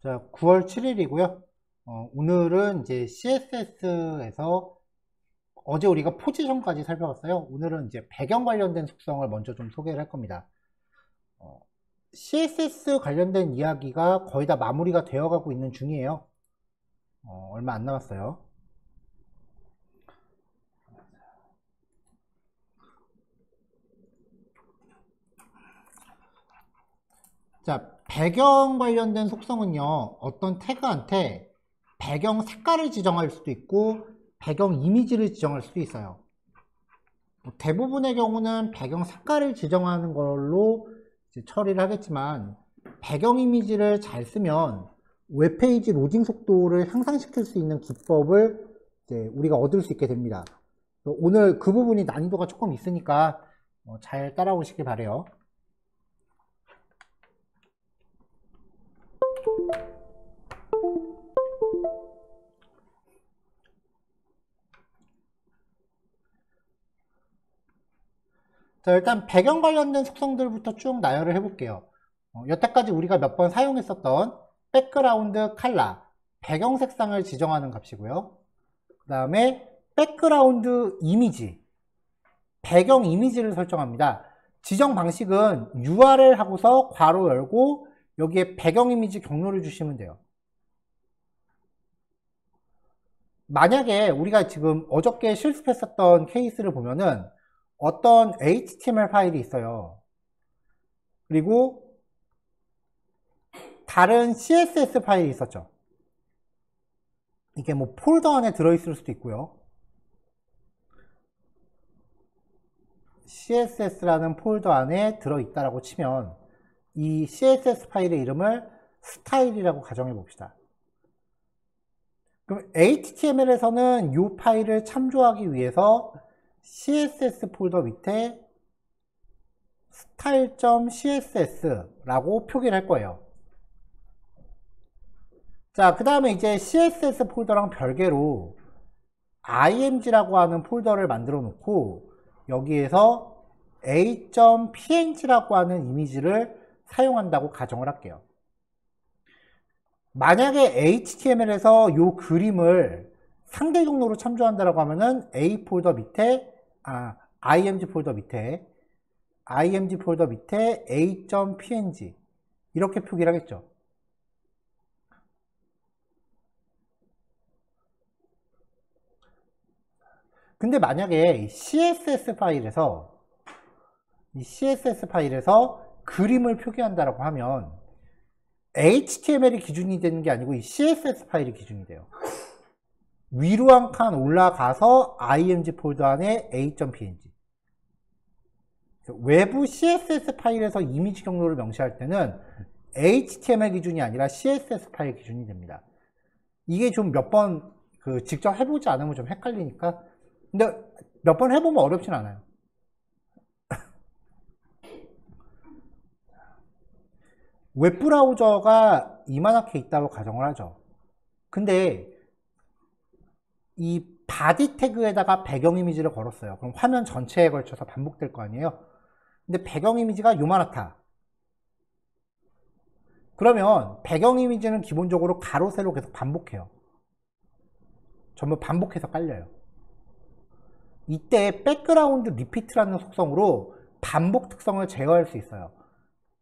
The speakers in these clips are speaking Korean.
자, 9월 7일이고요. 오늘은 이제 CSS에서 어제 우리가 포지션까지 살펴봤어요. 오늘은 이제 배경 관련된 속성을 먼저 좀 소개를 할 겁니다. CSS 관련된 이야기가 거의 다 마무리가 되어 가고 있는 중이에요. 얼마 안 남았어요. 자, 배경 관련된 속성은요, 어떤 태그한테 배경 색깔을 지정할 수도 있고 배경 이미지를 지정할 수도 있어요. 대부분의 경우는 배경 색깔을 지정하는 걸로 이제 처리를 하겠지만, 배경 이미지를 잘 쓰면 웹페이지 로딩 속도를 향상시킬 수 있는 기법을 이제 우리가 얻을 수 있게 됩니다. 오늘 그 부분이 난이도가 조금 있으니까 잘 따라오시길 바래요. 자, 일단 배경 관련된 속성들부터 쭉 나열을 해볼게요. 여태까지 우리가 몇 번 사용했었던 백그라운드 컬러, 배경 색상을 지정하는 값이고요. 그 다음에 백그라운드 이미지, 배경 이미지를 설정합니다. 지정 방식은 URL 하고서 괄호 열고 여기에 배경 이미지 경로를 주시면 돼요. 만약에 우리가 지금 어저께 실습했었던 케이스를 보면은 어떤 HTML 파일이 있어요. 그리고 다른 CSS 파일이 있었죠. 이게 뭐 폴더 안에 들어있을 수도 있고요. CSS라는 폴더 안에 들어있다라고 치면 이 CSS 파일의 이름을 스타일이라고 가정해 봅시다. 그럼 HTML에서는 이 파일을 참조하기 위해서 CSS 폴더 밑에 style.css라고 표기를 할 거예요. 자, 그 다음에 이제 CSS 폴더랑 별개로 img라고 하는 폴더를 만들어 놓고 여기에서 a.png라고 하는 이미지를 사용한다고 가정을 할게요. 만약에 HTML에서 이 그림을 상대 경로로 참조한다라고 하면은 A 폴더 밑에, img 폴더 밑에 a.png 이렇게 표기를 하겠죠. 근데 만약에 CSS 파일에서 그림을 표기한다라고 하면 HTML이 기준이 되는 게 아니고 이 CSS 파일이 기준이 돼요. 위로 한 칸 올라가서 img 폴더 안에 a.png. 외부 CSS 파일에서 이미지 경로를 명시할 때는 HTML 기준이 아니라 CSS 파일 기준이 됩니다. 이게 좀 몇 번 직접 해보지 않으면 좀 헷갈리니까. 근데 몇 번 해보면 어렵진 않아요. 웹브라우저가 이만하게 있다고 가정을 하죠. 근데 이 바디 태그에다가 배경 이미지를 걸었어요. 그럼 화면 전체에 걸쳐서 반복될 거 아니에요. 근데 배경 이미지가 요만하다. 그러면 배경 이미지는 기본적으로 가로 세로 계속 반복해요. 전부 반복해서 깔려요. 이때 백그라운드 리피트라는 속성으로 반복 특성을 제어할 수 있어요.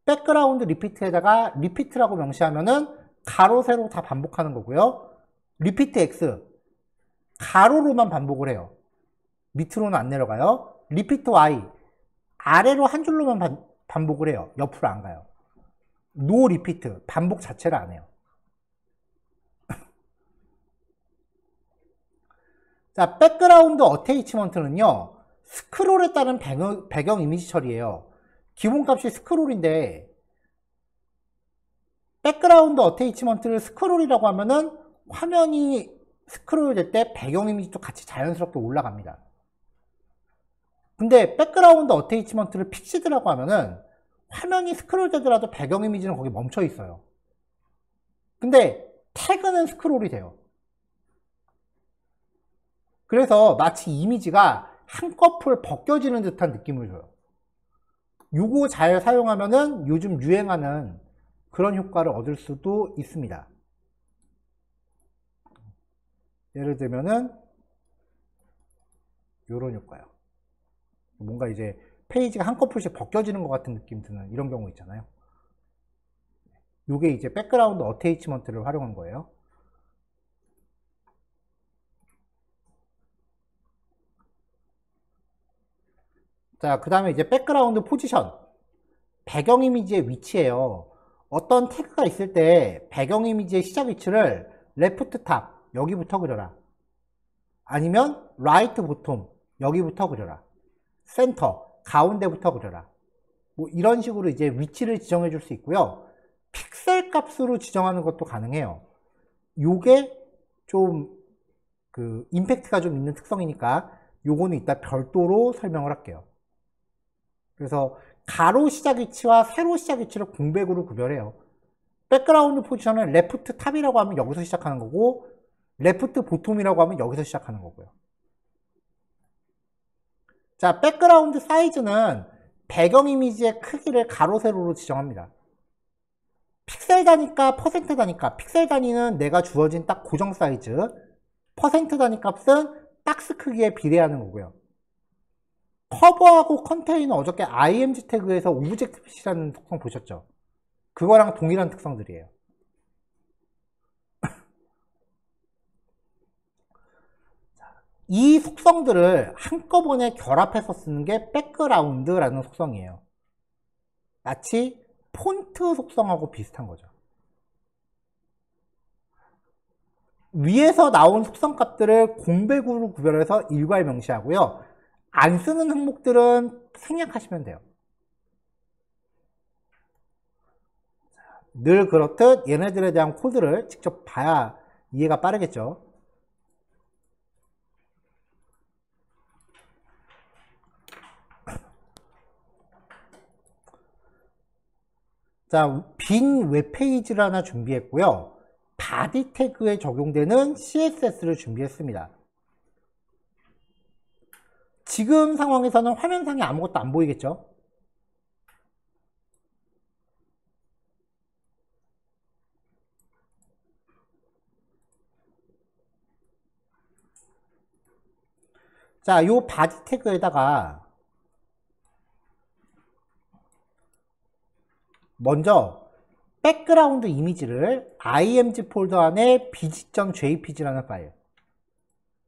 백그라운드 리피트에다가 리피트라고 명시하면은 가로 세로 다 반복하는 거고요. 리피트 X 가로로만 반복을 해요. 밑으로는 안 내려가요. 리피트 Y 아래로 한 줄로만 반복을 해요. 옆으로 안 가요. 노 리피트 반복 자체를 안 해요. 자, 백그라운드 어테이치먼트는요, 스크롤에 따른 배경 이미지 처리예요. 기본값이 스크롤인데 백그라운드 어테이치먼트를 스크롤이라고 하면은 화면이 스크롤 될 때 배경 이미지도 같이 자연스럽게 올라갑니다. 근데 백그라운드 어테이치먼트를 픽시드라고 하면은 화면이 스크롤 되더라도 배경 이미지는 거기 멈춰 있어요. 근데 태그는 스크롤이 돼요. 그래서 마치 이미지가 한꺼풀 벗겨지는 듯한 느낌을 줘요. 요거 잘 사용하면은 요즘 유행하는 그런 효과를 얻을 수도 있습니다. 예를 들면은 이런 효과요. 뭔가 이제 페이지가 한꺼풀씩 벗겨지는 것 같은 느낌 드는 이런 경우 있잖아요. 이게 이제 백그라운드 어테이치먼트를 활용한 거예요. 자, 그 다음에 이제 백그라운드 포지션. 배경 이미지의 위치예요. 어떤 태그가 있을 때 배경 이미지의 시작 위치를 레프트 탑, 여기부터 그려라. 아니면 라이트 보톰, 여기부터 그려라. 센터, 가운데부터 그려라. 뭐 이런 식으로 이제 위치를 지정해 줄 수 있고요. 픽셀 값으로 지정하는 것도 가능해요. 요게 좀 그 임팩트가 좀 있는 특성이니까 요거는 이따 별도로 설명을 할게요. 그래서 가로 시작 위치와 세로 시작 위치를 공백으로 구별해요. 백그라운드 포지션은 레프트 탑이라고 하면 여기서 시작하는 거고, 레프트 보톰이라고 하면 여기서 시작하는 거고요. 자, 백그라운드 사이즈는 배경 이미지의 크기를 가로 세로로 지정합니다. 픽셀 단위가 퍼센트 단위 값, 픽셀 단위는 내가 주어진 딱 고정 사이즈, 퍼센트 단위 값은 박스 크기에 비례하는 거고요. 커버하고 컨테이너 어저께 img 태그에서 오브젝트 핏이라는 특성 보셨죠? 그거랑 동일한 특성들이에요. 이 속성들을 한꺼번에 결합해서 쓰는 게 백그라운드라는 속성이에요. 마치 폰트 속성하고 비슷한 거죠. 위에서 나온 속성 값들을 공백으로 구별해서 일괄 명시하고요. 안 쓰는 항목들은 생략하시면 돼요. 늘 그렇듯 얘네들에 대한 코드를 직접 봐야 이해가 빠르겠죠. 자, 빈 웹페이지를 하나 준비했고요. 바디 태그에 적용되는 CSS를 준비했습니다. 지금 상황에서는 화면상에 아무것도 안 보이겠죠? 자, 요 바디 태그에다가 먼저 백그라운드 이미지를 img 폴더 안에 bg.jpg라는 파일,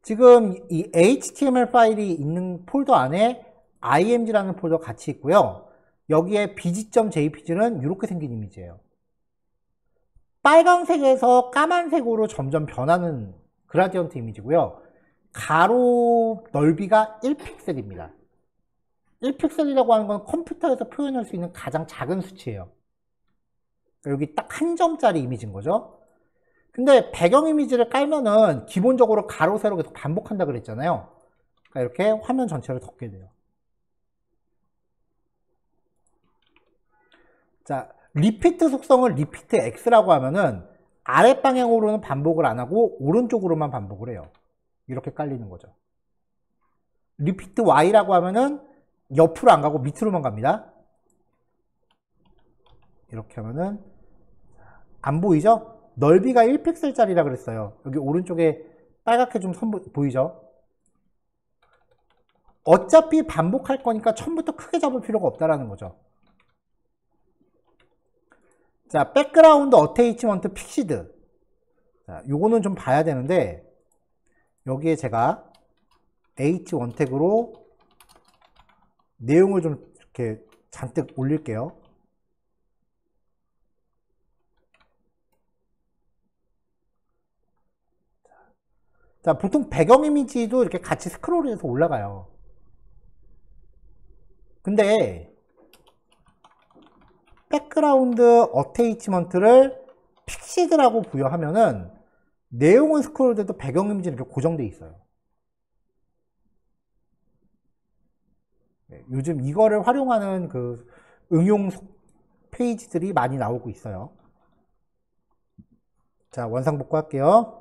지금 이 html 파일이 있는 폴더 안에 img라는 폴더 같이 있고요. 여기에 bg.jpg는 이렇게 생긴 이미지예요. 빨간색에서 까만색으로 점점 변하는 그라디언트 이미지고요. 가로 넓이가 1픽셀입니다. 1픽셀이라고 하는 건 컴퓨터에서 표현할 수 있는 가장 작은 수치예요. 여기 딱 한 점짜리 이미지인 거죠. 근데 배경 이미지를 깔면은 기본적으로 가로 세로 계속 반복한다 그랬잖아요. 그러니까 이렇게 화면 전체를 덮게 돼요. 자, 리피트 속성을 리피트 X라고 하면은 아랫방향으로는 반복을 안 하고 오른쪽으로만 반복을 해요. 이렇게 깔리는 거죠. 리피트 Y라고 하면은 옆으로 안 가고 밑으로만 갑니다. 이렇게 하면은 안 보이죠? 넓이가 1픽셀짜리라 그랬어요. 여기 오른쪽에 빨갛게 좀 선 보이죠? 어차피 반복할 거니까 처음부터 크게 잡을 필요가 없다라는 거죠. 자, 백그라운드 어테이치먼트 픽시드. 자, 요거는 좀 봐야 되는데, 여기에 제가 H1 태그로 내용을 좀 이렇게 잔뜩 올릴게요. 자, 보통 배경 이미지도 이렇게 같이 스크롤해서 올라가요. 근데 백그라운드 어테이치먼트를 픽시드라고 부여하면은 내용은 스크롤돼도 배경 이미지는 이렇게 고정돼 있어요. 네, 요즘 이거를 활용하는 그 응용 페이지들이 많이 나오고 있어요. 자, 원상복구 할게요.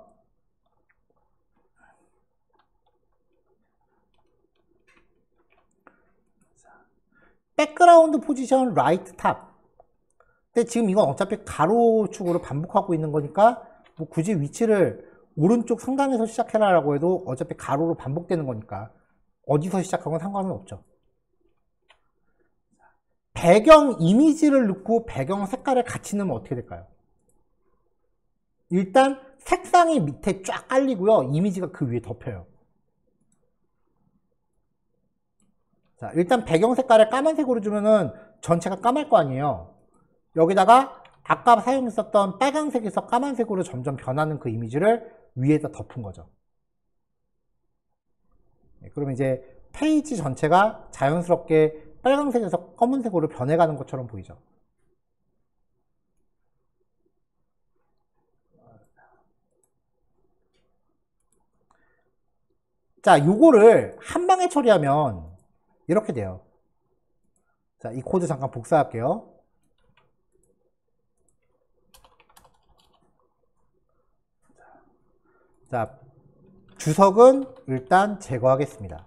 백그라운드 포지션 라이트 탑. 근데 지금 이건 어차피 가로축으로 반복하고 있는 거니까 뭐 굳이 위치를 오른쪽 상단에서 시작해라라고 해도 어차피 가로로 반복되는 거니까 어디서 시작하건 상관은 없죠. 배경 이미지를 넣고 배경 색깔을 같이 넣으면 어떻게 될까요? 일단 색상이 밑에 쫙 깔리고요. 이미지가 그 위에 덮여요. 자, 일단 배경 색깔을 까만색으로 주면은 전체가 까말 거 아니에요. 여기다가 아까 사용했었던 빨간색에서 까만색으로 점점 변하는 그 이미지를 위에다 덮은 거죠. 네, 그러면 이제 페이지 전체가 자연스럽게 빨간색에서 검은색으로 변해가는 것처럼 보이죠. 자, 요거를 한 방에 처리하면 이렇게 돼요. 자, 이 코드 잠깐 복사할게요. 자, 주석은 일단 제거하겠습니다.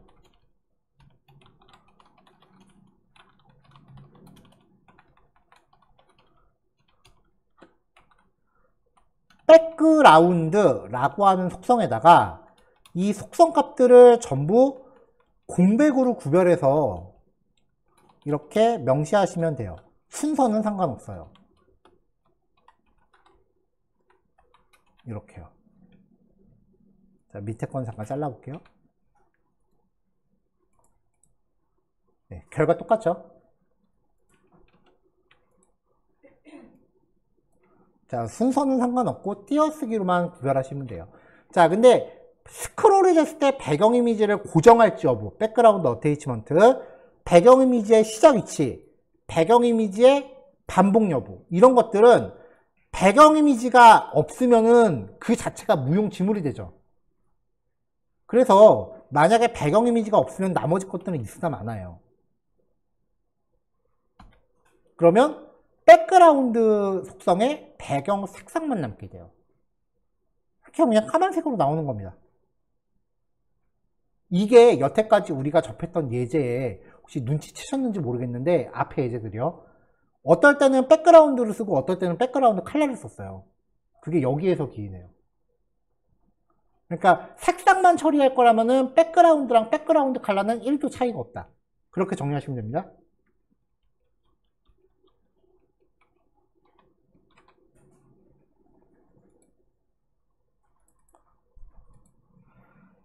백그라운드라고 하는 속성에다가 이 속성 값들을 전부 공백으로 구별해서 이렇게 명시하시면 돼요. 순서는 상관없어요. 이렇게요. 자, 밑에 건 잠깐 잘라볼게요. 네, 결과 똑같죠? 자, 순서는 상관없고 띄어쓰기로만 구별하시면 돼요. 자, 근데 스크롤이 됐을 때 배경 이미지를 고정할지 여부, 백그라운드 어테이치먼트, 배경 이미지의 시작 위치, 배경 이미지의 반복 여부, 이런 것들은 배경 이미지가 없으면은 그 자체가 무용지물이 되죠. 그래서 만약에 배경 이미지가 없으면 나머지 것들은 있으나 마나요. 그러면 백그라운드 속성에 배경 색상만 남게 돼요. 이렇게 그냥 까만색으로 나오는 겁니다. 이게 여태까지 우리가 접했던 예제에 혹시 눈치채셨는지 모르겠는데 앞에 예제들이요. 어떨 때는 백그라운드를 쓰고 어떨 때는 백그라운드 컬러를 썼어요. 그게 여기에서 기이네요. 그러니까 색상만 처리할 거라면은 백그라운드랑 백그라운드 컬러는 1도 차이가 없다. 그렇게 정리하시면 됩니다.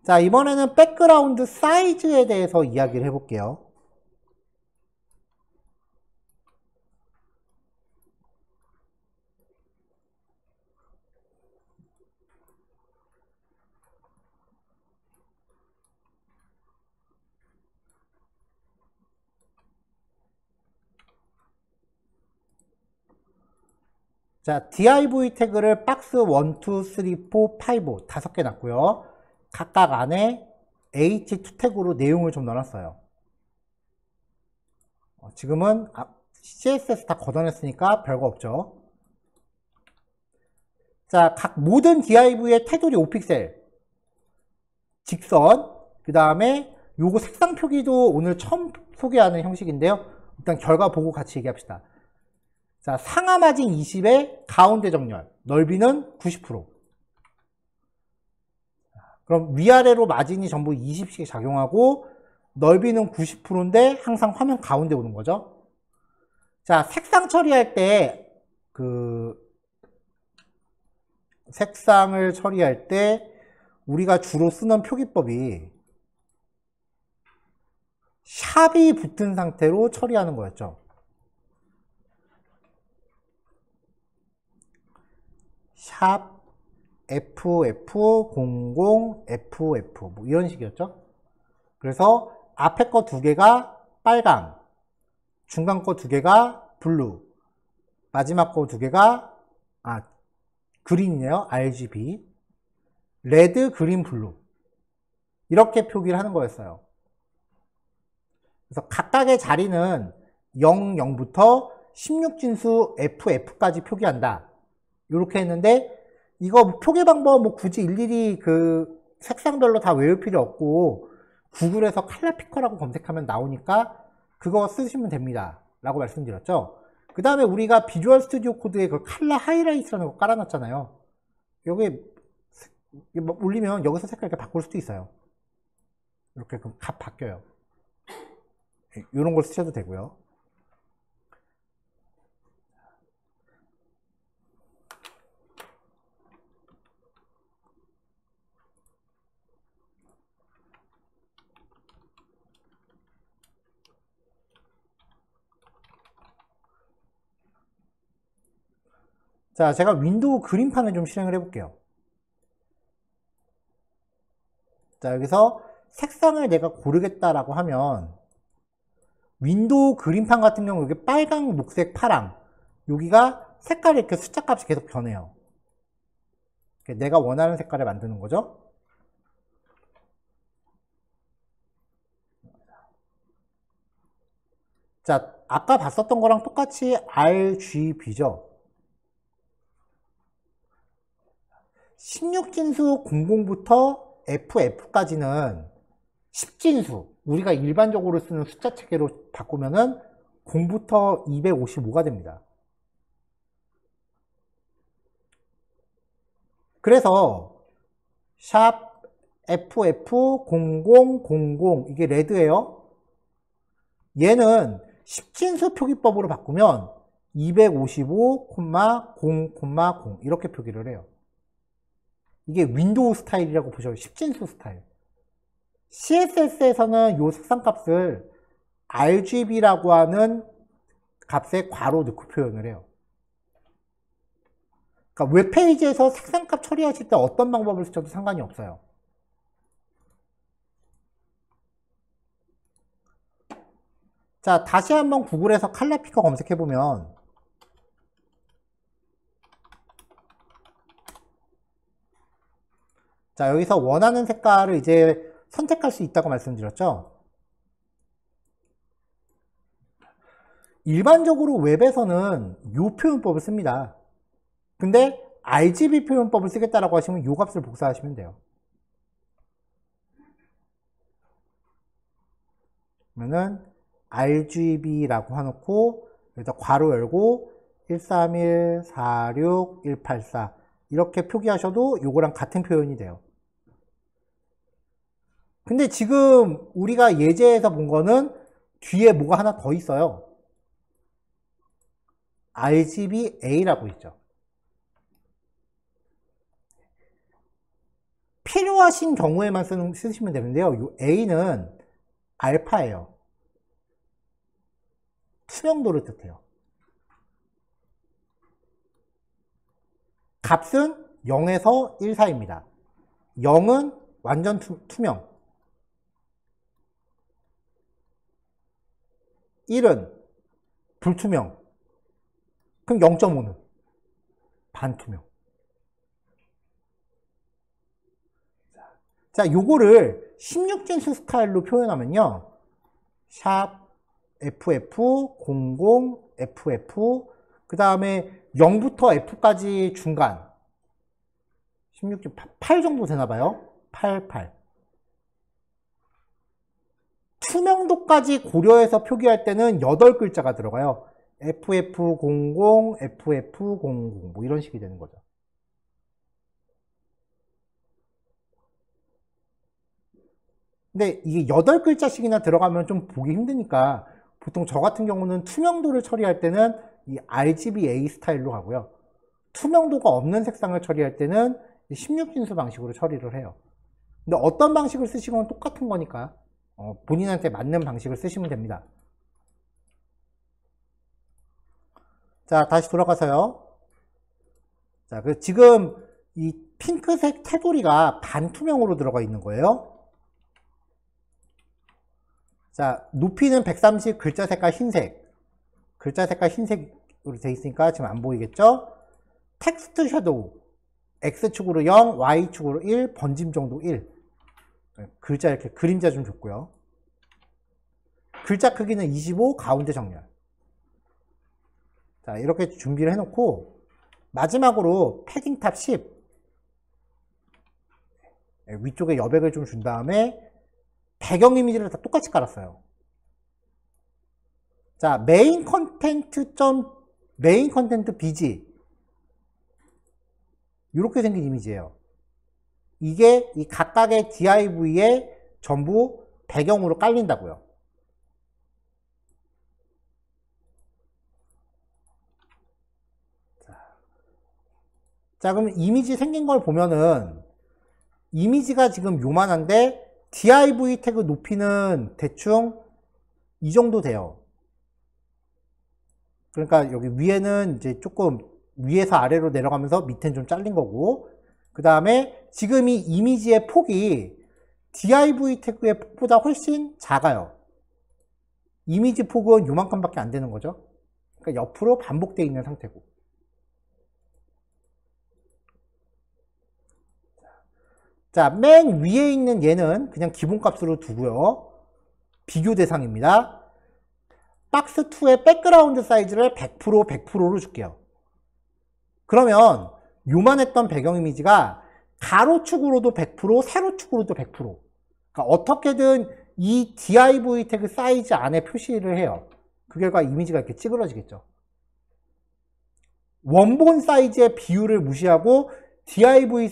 자, 이번에는 백그라운드 사이즈에 대해서 이야기를 해볼게요. 자, div 태그를 박스 1, 2, 3, 4, 5 다섯 개 놨고요. 각각 안에 h2 태그로 내용을 좀 넣어놨어요. 지금은 CSS 다 걷어냈으니까 별거 없죠. 자, 각 모든 div의 테두리 5픽셀, 직선, 그 다음에 요거 색상 표기도 오늘 처음 소개하는 형식인데요. 일단 결과 보고 같이 얘기합시다. 자, 상하 마진 20에 가운데 정렬, 넓이는 90%. 그럼 위아래로 마진이 전부 20씩 작용하고 넓이는 90%인데 항상 화면 가운데 오는 거죠. 자, 색상 처리할 때 색상을 처리할 때 우리가 주로 쓰는 표기법이 샵이 붙은 상태로 처리하는 거였죠. 샵 FF00 FF 뭐 이런 식이었죠. 그래서 앞에 거 두 개가 빨강, 중간 거 두 개가 블루, 마지막 거 두 개가 그린이네요. RGB, 레드, 그린, 블루 이렇게 표기를 하는 거였어요. 그래서 각각의 자리는 0, 0부터 16진수 FF까지 표기한다. 이렇게 했는데 이거 표기 방법 뭐 굳이 일일이 그 색상별로 다 외울 필요 없고 구글에서 컬러 피커라고 검색하면 나오니까 그거 쓰시면 됩니다 라고 말씀드렸죠. 그 다음에 우리가 비주얼 스튜디오 코드에 그 컬러 하이라이트라는 거 깔아놨잖아요. 여기 올리면 여기서 색깔 이렇게 바꿀 수도 있어요. 이렇게 그럼 값 바뀌어요. 이런 걸 쓰셔도 되고요. 자, 제가 윈도우 그림판을 좀 실행을 해볼게요. 자, 여기서 색상을 내가 고르겠다라고 하면 윈도우 그림판 같은 경우 여기 빨강, 녹색, 파랑 여기가 색깔이 이렇게 숫자 값이 계속 변해요. 내가 원하는 색깔을 만드는 거죠. 자, 아까 봤었던 거랑 똑같이 RGB죠. 16진수 00부터 FF까지는 10진수, 우리가 일반적으로 쓰는 숫자 체계로 바꾸면은 0부터 255가 됩니다. 그래서 샵 FF0000 이게 레드예요. 얘는 10진수 표기법으로 바꾸면 255,0,0 이렇게 표기를 해요. 이게 윈도우 스타일이라고 보셔요. 10진수 스타일. CSS에서는 이 색상값을 RGB라고 하는 값에 괄호 넣고 표현을 해요. 그러니까 웹페이지에서 색상값 처리하실 때 어떤 방법을 쓰셔도 상관이 없어요. 자, 다시 한번 구글에서 컬러 피커 검색해보면 자, 여기서 원하는 색깔을 이제 선택할 수 있다고 말씀드렸죠. 일반적으로 웹에서는 이 표현법을 씁니다. 근데 RGB 표현법을 쓰겠다라고 하시면 이 값을 복사하시면 돼요. 그러면은 RGB라고 해놓고 여기다 괄호 열고 13146184 이렇게 표기하셔도 요거랑 같은 표현이 돼요. 근데 지금 우리가 예제에서 본 거는 뒤에 뭐가 하나 더 있어요. RGBA라고 있죠. 필요하신 경우에만 쓰시면 되는데요. 이 A는 알파예요. 투명도를 뜻해요. 값은 0에서 1 사이입니다. 0은 완전 투명. 1은 불투명. 그럼 0.5는 반투명. 자, 요거를 16진수 스타일로 표현하면요. 샵 FF00FF 그 다음에 0부터 F까지 중간 16진 8 정도 되나봐요. 88 투명도까지 고려해서 표기할 때는 8글자가 들어가요. FF00, FF00 뭐 이런 식이 되는 거죠. 근데 이게 8글자씩이나 들어가면 좀 보기 힘드니까 보통 저 같은 경우는 투명도를 처리할 때는 이 RGBA 스타일로 하고요. 투명도가 없는 색상을 처리할 때는 16진수 방식으로 처리를 해요. 근데 어떤 방식을 쓰시건 똑같은 거니까 본인한테 맞는 방식을 쓰시면 됩니다. 자, 다시 돌아가서요. 자, 지금 이 핑크색 테두리가 반투명으로 들어가 있는 거예요. 자, 높이는 130, 글자 색깔 흰색. 글자 색깔 흰색으로 되어 있으니까 지금 안 보이겠죠? 텍스트 섀도우. X축으로 0, Y축으로 1, 번짐 정도 1. 글자 이렇게 그림자 좀 줬고요. 글자 크기는 25, 가운데 정렬. 자, 이렇게 준비를 해놓고 마지막으로 패딩 탑 10. 위쪽에 여백을 좀 준 다음에 배경 이미지를 다 똑같이 깔았어요. 자, 메인 컨텐트 메인 컨텐트 BG 이렇게 생긴 이미지예요. 이게 이 각각의 div에 전부 배경으로 깔린다고요. 자, 그럼 이미지 생긴 걸 보면은 이미지가 지금 요만한데 div 태그 높이는 대충 이 정도 돼요. 그러니까 여기 위에는 이제 조금 위에서 아래로 내려가면서 밑에는 좀 잘린 거고, 그 다음에 지금 이 이미지의 폭이 div 태그의 폭보다 훨씬 작아요. 이미지 폭은 요만큼밖에 안 되는 거죠. 그러니까 옆으로 반복되어 있는 상태고. 자, 맨 위에 있는 얘는 그냥 기본값으로 두고요. 비교 대상입니다. 박스2의 백그라운드 사이즈를 100%로 줄게요. 그러면 요만했던 배경 이미지가 가로축으로도 100%, 세로축으로도 100%. 그러니까 어떻게든 이 div 태그 사이즈 안에 표시를 해요. 그 결과 이미지가 이렇게 찌그러지겠죠. 원본 사이즈의 비율을 무시하고 div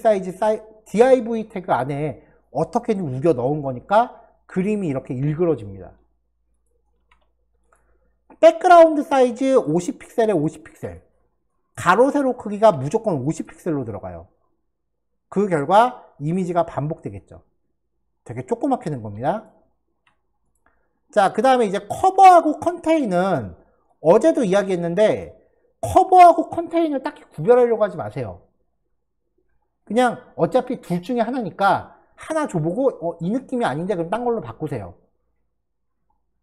태그 안에 어떻게든 우겨 넣은 거니까 그림이 이렇게 일그러집니다. 백그라운드 사이즈 50픽셀에 50픽셀. 가로 세로 크기가 무조건 50픽셀로 들어가요. 그 결과 이미지가 반복되겠죠. 되게 조그맣게 된 겁니다. 자, 그 다음에 이제 커버하고 컨테인은 어제도 이야기했는데 커버하고 컨테인을 딱히 구별하려고 하지 마세요. 그냥 어차피 둘 중에 하나니까 하나 줘보고 이 느낌이 아닌데 그럼 딴 걸로 바꾸세요.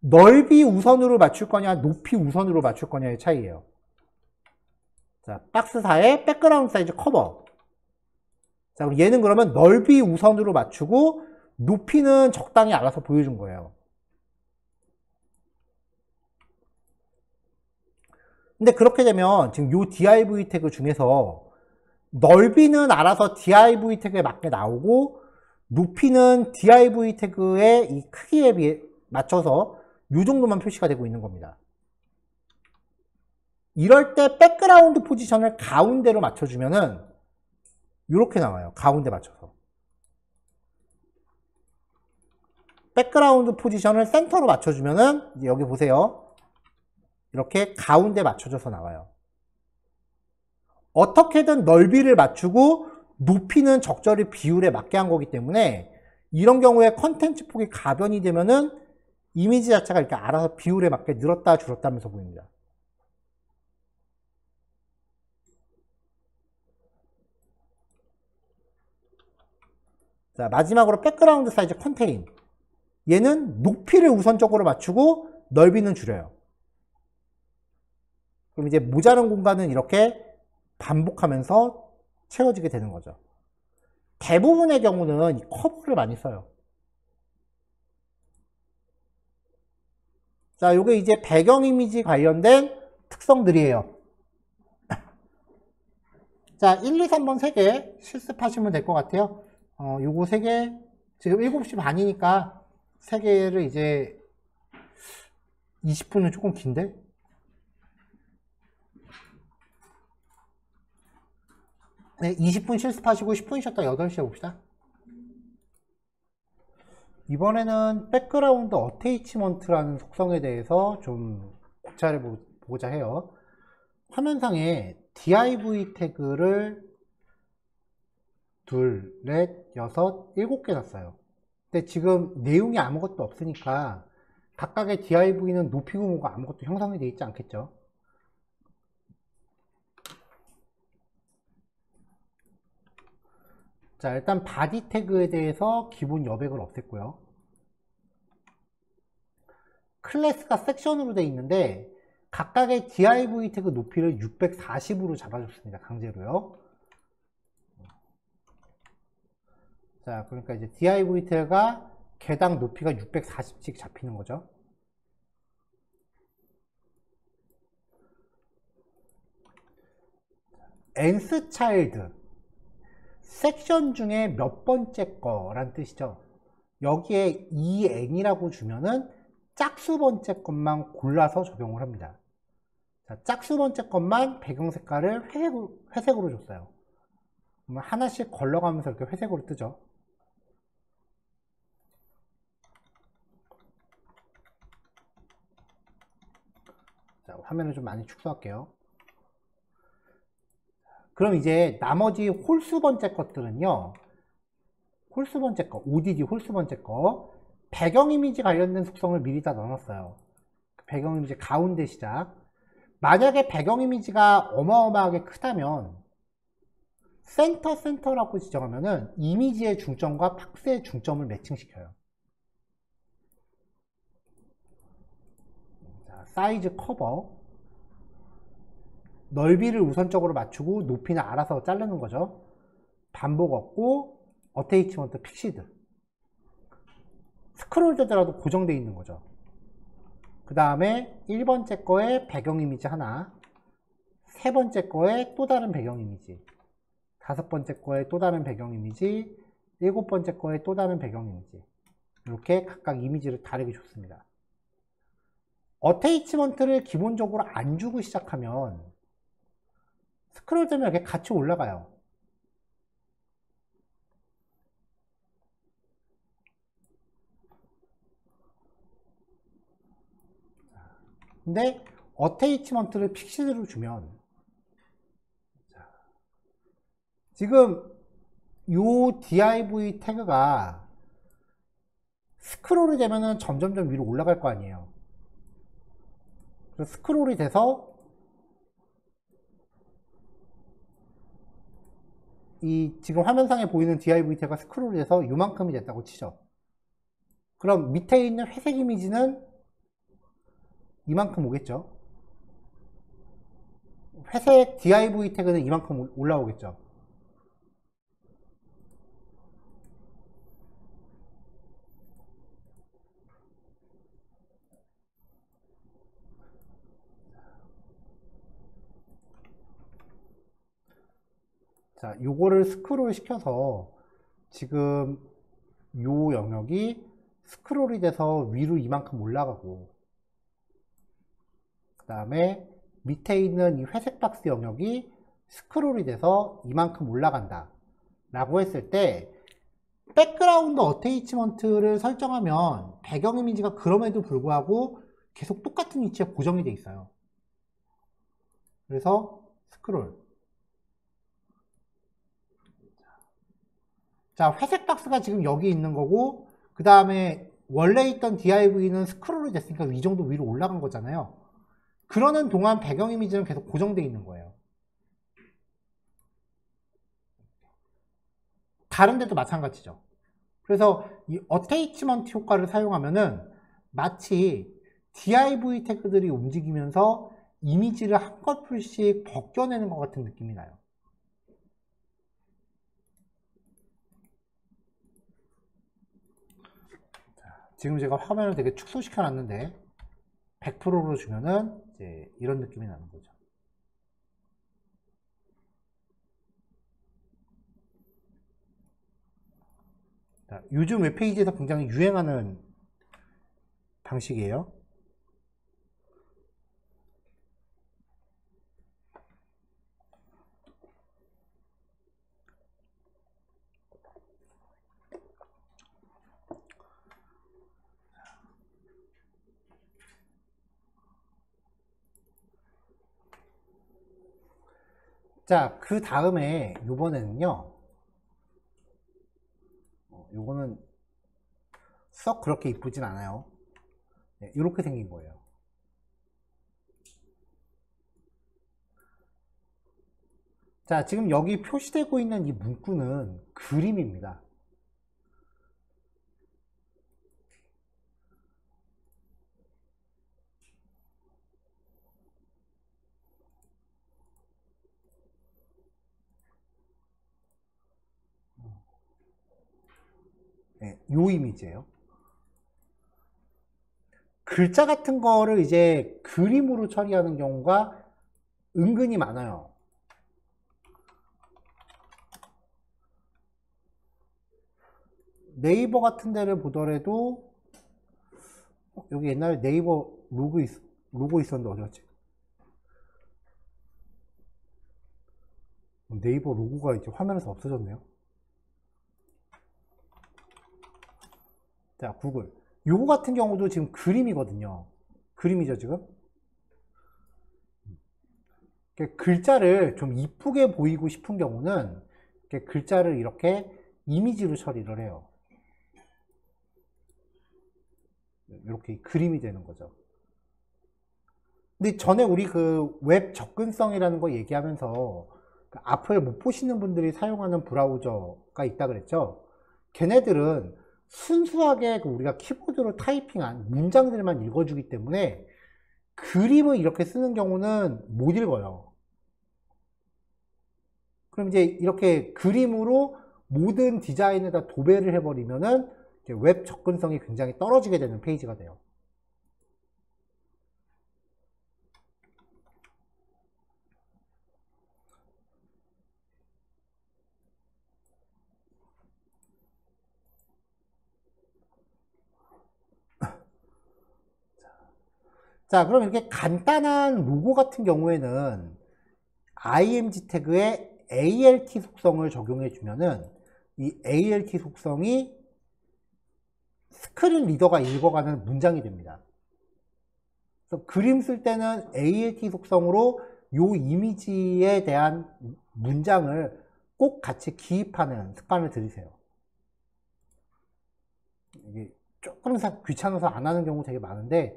넓이 우선으로 맞출 거냐 높이 우선으로 맞출 거냐의 차이예요. 자, 박스 4의 백그라운드 사이즈 커버. 자, 그럼 얘는 그러면 넓이 우선으로 맞추고 높이는 적당히 알아서 보여준 거예요. 근데 그렇게 되면 지금 요 div 태그 중에서 넓이는 알아서 div 태그에 맞게 나오고 높이는 div 태그의 이 크기에 비해 맞춰서 요 정도만 표시가 되고 있는 겁니다. 이럴 때 백그라운드 포지션을 가운데로 맞춰주면은 이렇게 나와요. 가운데 맞춰서. 백그라운드 포지션을 센터로 맞춰주면은 이제 여기 보세요. 이렇게 가운데 맞춰줘서 나와요. 어떻게든 넓이를 맞추고 높이는 적절히 비율에 맞게 한 거기 때문에 이런 경우에 컨텐츠 폭이 가변이 되면은 이미지 자체가 이렇게 알아서 비율에 맞게 늘었다 줄었다 하면서 보입니다. 자, 마지막으로 백그라운드 사이즈 컨테인. 얘는 높이를 우선적으로 맞추고 넓이는 줄여요. 그럼 이제 모자란 공간은 이렇게 반복하면서 채워지게 되는 거죠. 대부분의 경우는 이 커버를 많이 써요. 자, 요게 이제 배경 이미지 관련된 특성들이에요. 자, 1, 2, 3번 3개 실습하시면 될 것 같아요. 요거 3개, 지금 7시 반이니까 3개를 이제 20분은 조금 긴데? 네, 20분 실습하시고 10분 쉬었다 8시에 봅시다. 이번에는 백그라운드 어테이치먼트라는 속성에 대해서 좀 고찰해 보고자 해요. 화면상에 div 태그를 둘, 넷, 여섯, 7개 놨어요. 근데 지금 내용이 아무것도 없으니까 각각의 div는 높이고 뭐가 아무것도 형성이 되어 있지 않겠죠. 자, 일단 바디 태그에 대해서 기본 여백을 없앴고요. 클래스가 섹션으로 되어 있는데 각각의 div 태그 높이를 640으로 잡아줬습니다. 강제로요. 자, 그러니까 이제 div 태그가 개당 높이가 640씩 잡히는 거죠. nth child 섹션 중에 몇 번째 거란 뜻이죠. 여기에 en이라고 주면은 짝수 번째 것만 골라서 적용을 합니다. 자, 짝수 번째 것만 배경 색깔을 회색으로 줬어요. 그러면 하나씩 걸러가면서 이렇게 회색으로 뜨죠. 자, 화면을 좀 많이 축소할게요. 그럼 이제 나머지 홀수 번째 것들은요. 홀수 번째 거, ODD 홀수 번째 거, 배경 이미지 관련된 속성을 미리 다 넣어놨어요. 배경 이미지 가운데 시작. 만약에 배경 이미지가 어마어마하게 크다면 센터라고 지정하면은 이미지의 중점과 박스의 중점을 매칭시켜요. 자, 사이즈 커버. 넓이를 우선적으로 맞추고 높이는 알아서 자르는 거죠. 반복 없고 어테이치먼트 픽시드. 스크롤 되더라도 고정되어 있는 거죠. 그 다음에 1번째 거에 배경 이미지 하나, 세 번째 거에 또 다른 배경 이미지, 다섯 번째 거에 또 다른 배경 이미지, 일곱 번째 거에 또 다른 배경 이미지. 이렇게 각각 이미지를 다르게 줬습니다. 어테이치먼트를 기본적으로 안 주고 시작하면 스크롤 되면 이렇게 같이 올라가요. 근데 어테이치먼트를 픽시드로 주면 지금 요 div 태그가 스크롤이 되면은 점점점 위로 올라갈 거 아니에요. 그래서 스크롤이 돼서 이 지금 화면상에 보이는 div 태그가 스크롤이 돼서 요만큼이 됐다고 치죠. 그럼 밑에 있는 회색 이미지는 이만큼 오겠죠. 회색 div 태그는 이만큼 올라오겠죠. 자, 요거를 스크롤 시켜서 지금 요 영역이 스크롤이 돼서 위로 이만큼 올라가고, 그 다음에 밑에 있는 이 회색 박스 영역이 스크롤이 돼서 이만큼 올라간다 라고 했을 때 백그라운드 어테이치먼트를 설정하면 배경 이미지가 그럼에도 불구하고 계속 똑같은 위치에 고정이 돼 있어요. 그래서 스크롤. 자, 회색 박스가 지금 여기 있는 거고, 그 다음에 원래 있던 div는 스크롤이 됐으니까 이 정도 위로 올라간 거잖아요. 그러는 동안 배경 이미지는 계속 고정되어 있는 거예요. 다른 데도 마찬가지죠. 그래서 이 어테이치먼트 효과를 사용하면은 마치 div 태그들이 움직이면서 이미지를 한 커플씩 벗겨내는 것 같은 느낌이 나요. 지금 제가 화면을 되게 축소시켜 놨는데 100%로 주면은 이제 이런 느낌이 나는 거죠. 자, 요즘 웹페이지에서 굉장히 유행하는 방식이에요. 자, 그 다음에 요번에는요, 요거는 썩 그렇게 이쁘진 않아요. 네, 이렇게 생긴 거예요. 자, 지금 여기 표시되고 있는 이 문구는 그림입니다. 네, 요 이미지예요. 글자 같은 거를 이제 그림으로 처리하는 경우가 은근히 많아요. 네이버 같은 데를 보더라도 여기 옛날에 네이버 로고 있었는데 어디 갔지? 네이버 로고가 이제 화면에서 없어졌네요. 자, 구글. 요거 같은 경우도 지금 그림이거든요. 그림이죠, 지금. 글자를 좀 이쁘게 보이고 싶은 경우는 글자를 이렇게 이미지로 처리를 해요. 이렇게 그림이 되는 거죠. 근데 전에 우리 그 웹 접근성이라는 거 얘기하면서 그 앞을 못 보시는 분들이 사용하는 브라우저가 있다 그랬죠. 걔네들은 순수하게 그 우리가 키보드로 타이핑한 문장들만 읽어주기 때문에 그림을 이렇게 쓰는 경우는 못 읽어요. 그럼 이제 이렇게 그림으로 모든 디자인에다 도배를 해버리면은 웹 접근성이 굉장히 떨어지게 되는 페이지가 돼요. 자, 그럼 이렇게 간단한 로고 같은 경우에는 img 태그에 alt 속성을 적용해 주면은 이 alt 속성이 스크린 리더가 읽어가는 문장이 됩니다. 그래서 그림 쓸 때는 alt 속성으로 요 이미지에 대한 문장을 꼭 같이 기입하는 습관을 들이세요. 이게 조금 귀찮아서 안 하는 경우 되게 많은데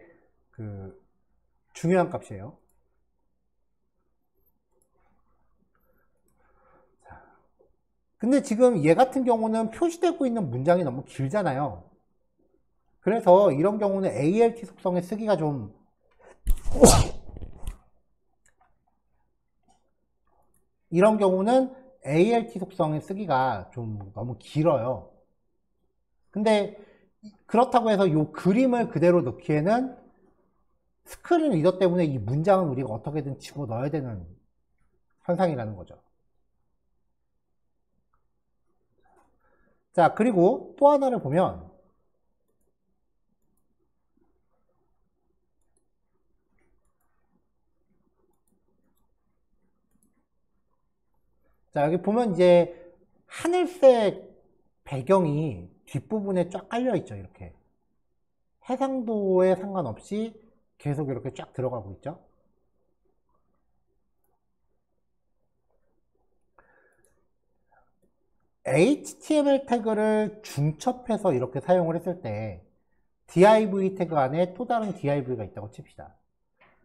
중요한 값이에요. 근데 지금 얘 같은 경우는 표시되고 있는 문장이 너무 길잖아요. 그래서 이런 경우는 alt 속성에 쓰기가 좀 이런 경우는 alt 속성에 쓰기가 좀 너무 길어요. 근데 그렇다고 해서 이 그림을 그대로 넣기에는 스크린 리더 때문에 이 문장은 우리가 어떻게든 집어넣어야 되는 현상이라는 거죠. 자, 그리고 또 하나를 보면 자, 여기 보면 이제 하늘색 배경이 뒷부분에 쫙 깔려 있죠. 이렇게 해상도에 상관없이 계속 이렇게 쫙 들어가고 있죠. HTML 태그를 중첩해서 이렇게 사용을 했을 때 div 태그 안에 또 다른 div가 있다고 칩시다.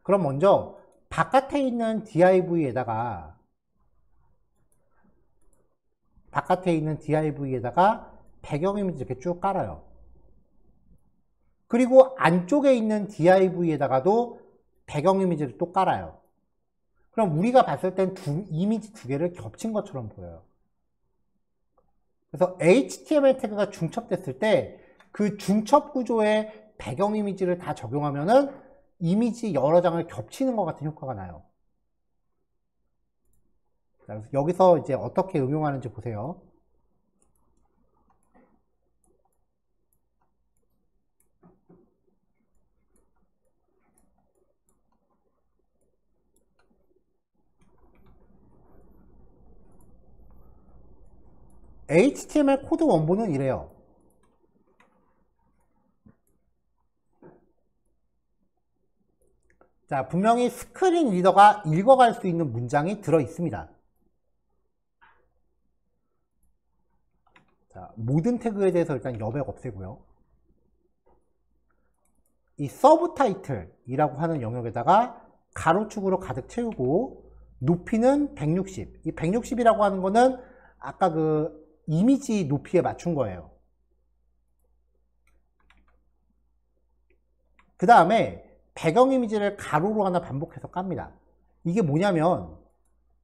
그럼 먼저 바깥에 있는 div에다가 배경 이미지 이렇게 쭉 깔아요. 그리고 안쪽에 있는 div에다가도 배경 이미지를 또 깔아요. 그럼 우리가 봤을 땐 이미지 두 개를 겹친 것처럼 보여요. 그래서 HTML 태그가 중첩됐을 때 그 중첩 구조에 배경 이미지를 다 적용하면은 이미지 여러 장을 겹치는 것 같은 효과가 나요. 자, 그래서 여기서 이제 어떻게 응용하는지 보세요. HTML 코드 원본은 이래요. 자, 분명히 스크린 리더가 읽어갈 수 있는 문장이 들어 있습니다. 자, 모든 태그에 대해서 일단 여백 없애고요. 이 서브 타이틀이라고 하는 영역에다가 가로축으로 가득 채우고 높이는 160. 이 160이라고 하는 거는 아까 그 이미지 높이에 맞춘 거예요. 그 다음에 배경 이미지를 가로로 하나 반복해서 깝니다. 이게 뭐냐면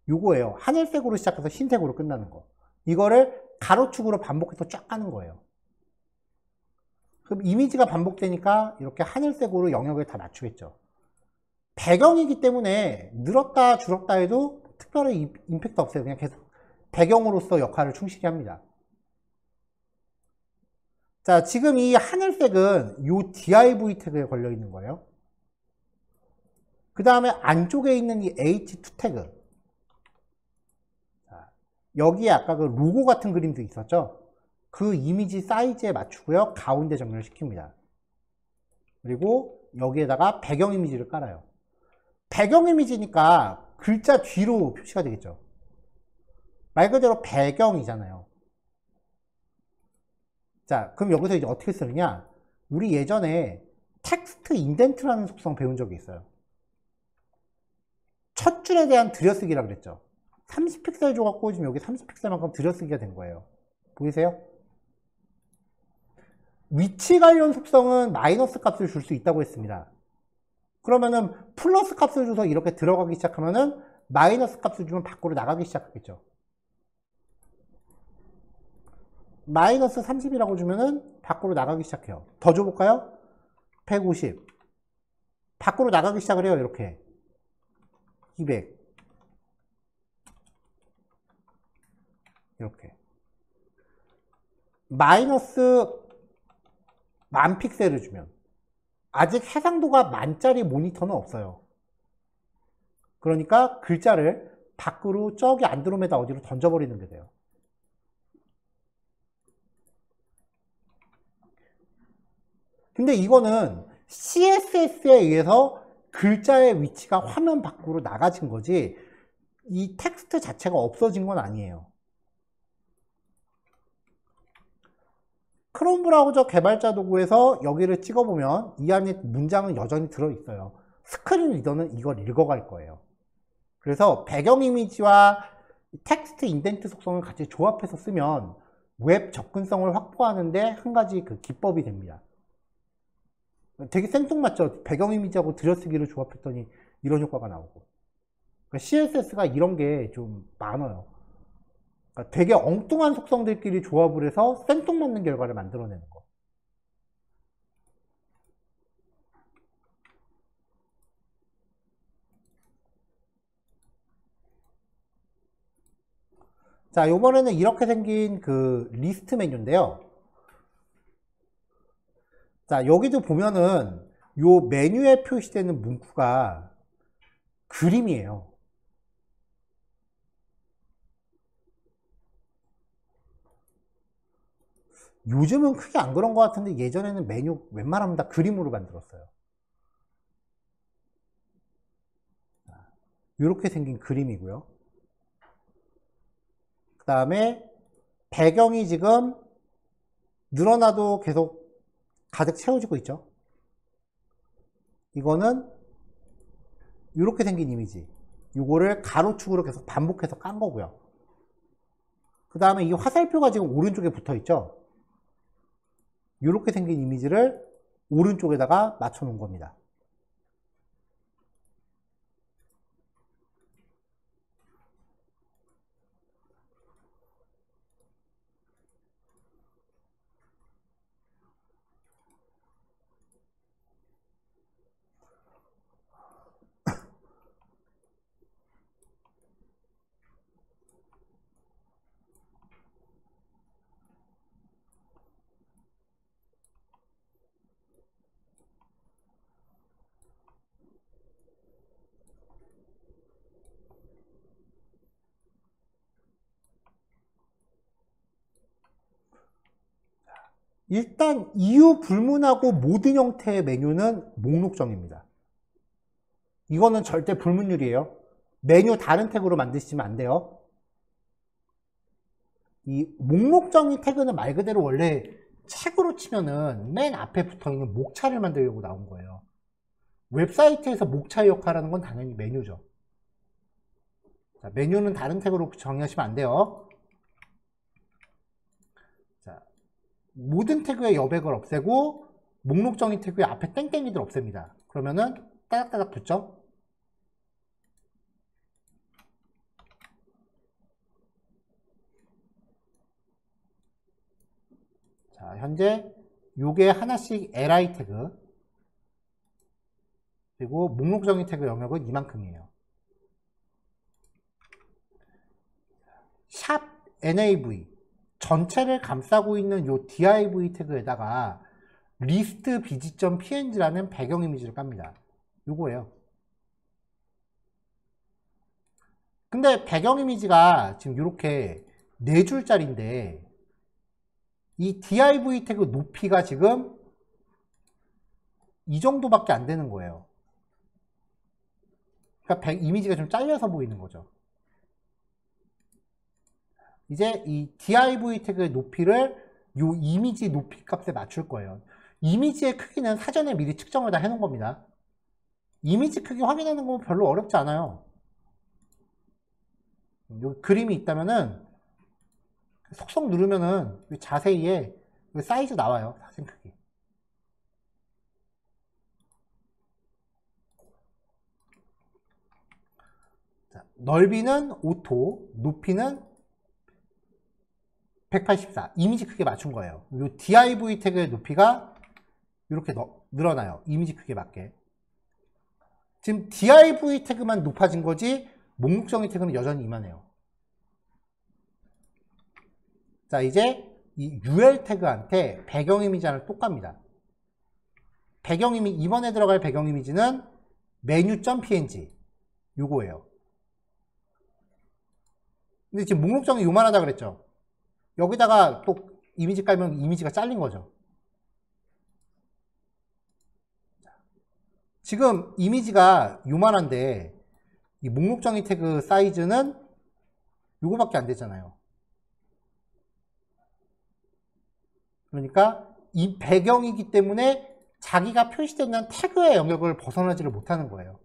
요거예요. 하늘색으로 시작해서 흰색으로 끝나는 거. 이거를 가로축으로 반복해서 쫙 까는 거예요. 그럼 이미지가 반복되니까 이렇게 하늘색으로 영역을 다 맞추겠죠. 배경이기 때문에 늘었다 줄었다 해도 특별히 임팩트 없어요. 그냥 계속 배경으로서 역할을 충실히 합니다. 자, 지금 이 하늘색은 요 div 태그에 걸려 있는 거예요. 그 다음에 안쪽에 있는 이 h2 태그. 자, 여기에 아까 그 로고 같은 그림도 있었죠? 그 이미지 사이즈에 맞추고요. 가운데 정렬을 시킵니다. 그리고 여기에다가 배경 이미지를 깔아요. 배경 이미지니까 글자 뒤로 표시가 되겠죠. 말 그대로 배경이잖아요. 자, 그럼 여기서 이제 어떻게 쓰느냐? 우리 예전에 텍스트 인덴트라는 속성 배운 적이 있어요. 첫 줄에 대한 들여쓰기라 그랬죠. 30픽셀 줘갖고 지금 여기 30픽셀만큼 들여쓰기가 된 거예요. 보이세요? 위치 관련 속성은 마이너스 값을 줄 수 있다고 했습니다. 그러면은 플러스 값을 줘서 이렇게 들어가기 시작하면은 마이너스 값을 주면 밖으로 나가기 시작하겠죠. 마이너스 30이라고 주면은 밖으로 나가기 시작해요. 더 줘볼까요? 150. 밖으로 나가기 시작을 해요. 이렇게. 200. 이렇게. 마이너스 10,000픽셀을 주면 아직 해상도가 만짜리 모니터는 없어요. 그러니까 글자를 밖으로 저기 안드로메다 어디로 던져버리는 게 돼요. 근데 이거는 CSS에 의해서 글자의 위치가 화면 밖으로 나가진 거지 이 텍스트 자체가 없어진 건 아니에요. 크롬 브라우저 개발자 도구에서 여기를 찍어보면 이 안에 문장은 여전히 들어있어요. 스크린 리더는 이걸 읽어갈 거예요. 그래서 배경 이미지와 텍스트 인덴트 속성을 같이 조합해서 쓰면 웹 접근성을 확보하는데 한 가지 그 기법이 됩니다. 되게 생뚱맞죠? 배경 이미지하고 들여쓰기를 조합했더니 이런 효과가 나오고. 그러니까 CSS가 이런 게 좀 많아요. 그러니까 되게 엉뚱한 속성들끼리 조합을 해서 생뚱맞는 결과를 만들어내는 거. 자, 요번에는 이렇게 생긴 그 리스트 메뉴인데요. 자, 여기도 보면은 요 메뉴에 표시되는 문구가 그림이에요. 요즘은 크게 안 그런 것 같은데 예전에는 메뉴 웬만하면 다 그림으로 만들었어요. 이렇게 생긴 그림이고요. 그 다음에 배경이 지금 늘어나도 계속 가득 채워지고 있죠. 이거는 이렇게 생긴 이미지. 이거를 가로축으로 계속 반복해서 깐 거고요. 그 다음에 이 화살표가 지금 오른쪽에 붙어 있죠. 이렇게 생긴 이미지를 오른쪽에다가 맞춰 놓은 겁니다. 일단 이유 불문하고 모든 형태의 메뉴는 목록정입니다. 이거는 절대 불문율이에요. 메뉴 다른 태그로 만드시면 안 돼요. 이 목록정의 태그는 말 그대로 원래 책으로 치면은 맨 앞에 붙어있는 목차를 만들려고 나온 거예요. 웹사이트에서 목차의 역할하는 건 당연히 메뉴죠. 자, 메뉴는 다른 태그로 정의하시면 안 돼요. 자, 모든 태그의 여백을 없애고 목록정의 태그의 앞에 땡땡이들 없앱니다. 그러면은 따닥따닥 붙죠? 자, 현재 요게 하나씩 li 태그 그리고 목록정의 태그 영역은 이만큼이에요. 샵 nav 전체를 감싸고 있는 요 div 태그에다가 list bg.png라는 배경 이미지를 깝니다. 요거예요. 근데 배경 이미지가 지금 이렇게 4줄짜리인데 이 div 태그 높이가 지금 이 정도밖에 안 되는 거예요. 그러니까 이미지가 좀 잘려서 보이는 거죠. 이제 이 div 태그의 높이를 요 이미지 높이 값에 맞출 거예요. 이미지의 크기는 사전에 미리 측정을 다 해놓은 겁니다. 이미지 크기 확인하는 건 별로 어렵지 않아요. 여기 그림이 있다면은 속성 누르면은 자세히에 사이즈 나와요. 사진 크기. 자, 넓이는 오토, 높이는 184. 이미지 크기에 맞춘 거예요. 이 div 태그의 높이가 이렇게 늘어나요. 이미지 크기에 맞게. 지금 div 태그만 높아진 거지 목록정의 태그는 여전히 이만해요. 자, 이제 이 ul 태그한테 배경 이미지 하나를 또 깝니다. 배경 이미지, 이번에 들어갈 배경 이미지는 menu.png 요거예요. 근데 지금 목록정이 요만하다 그랬죠. 여기다가 또 이미지 깔면 이미지가 잘린 거죠. 지금 이미지가 요만한데 이 목록 정의 태그 사이즈는 요거밖에 안 되잖아요. 그러니까 이 배경이기 때문에 자기가 표시된 태그의 영역을 벗어나지를 못하는 거예요.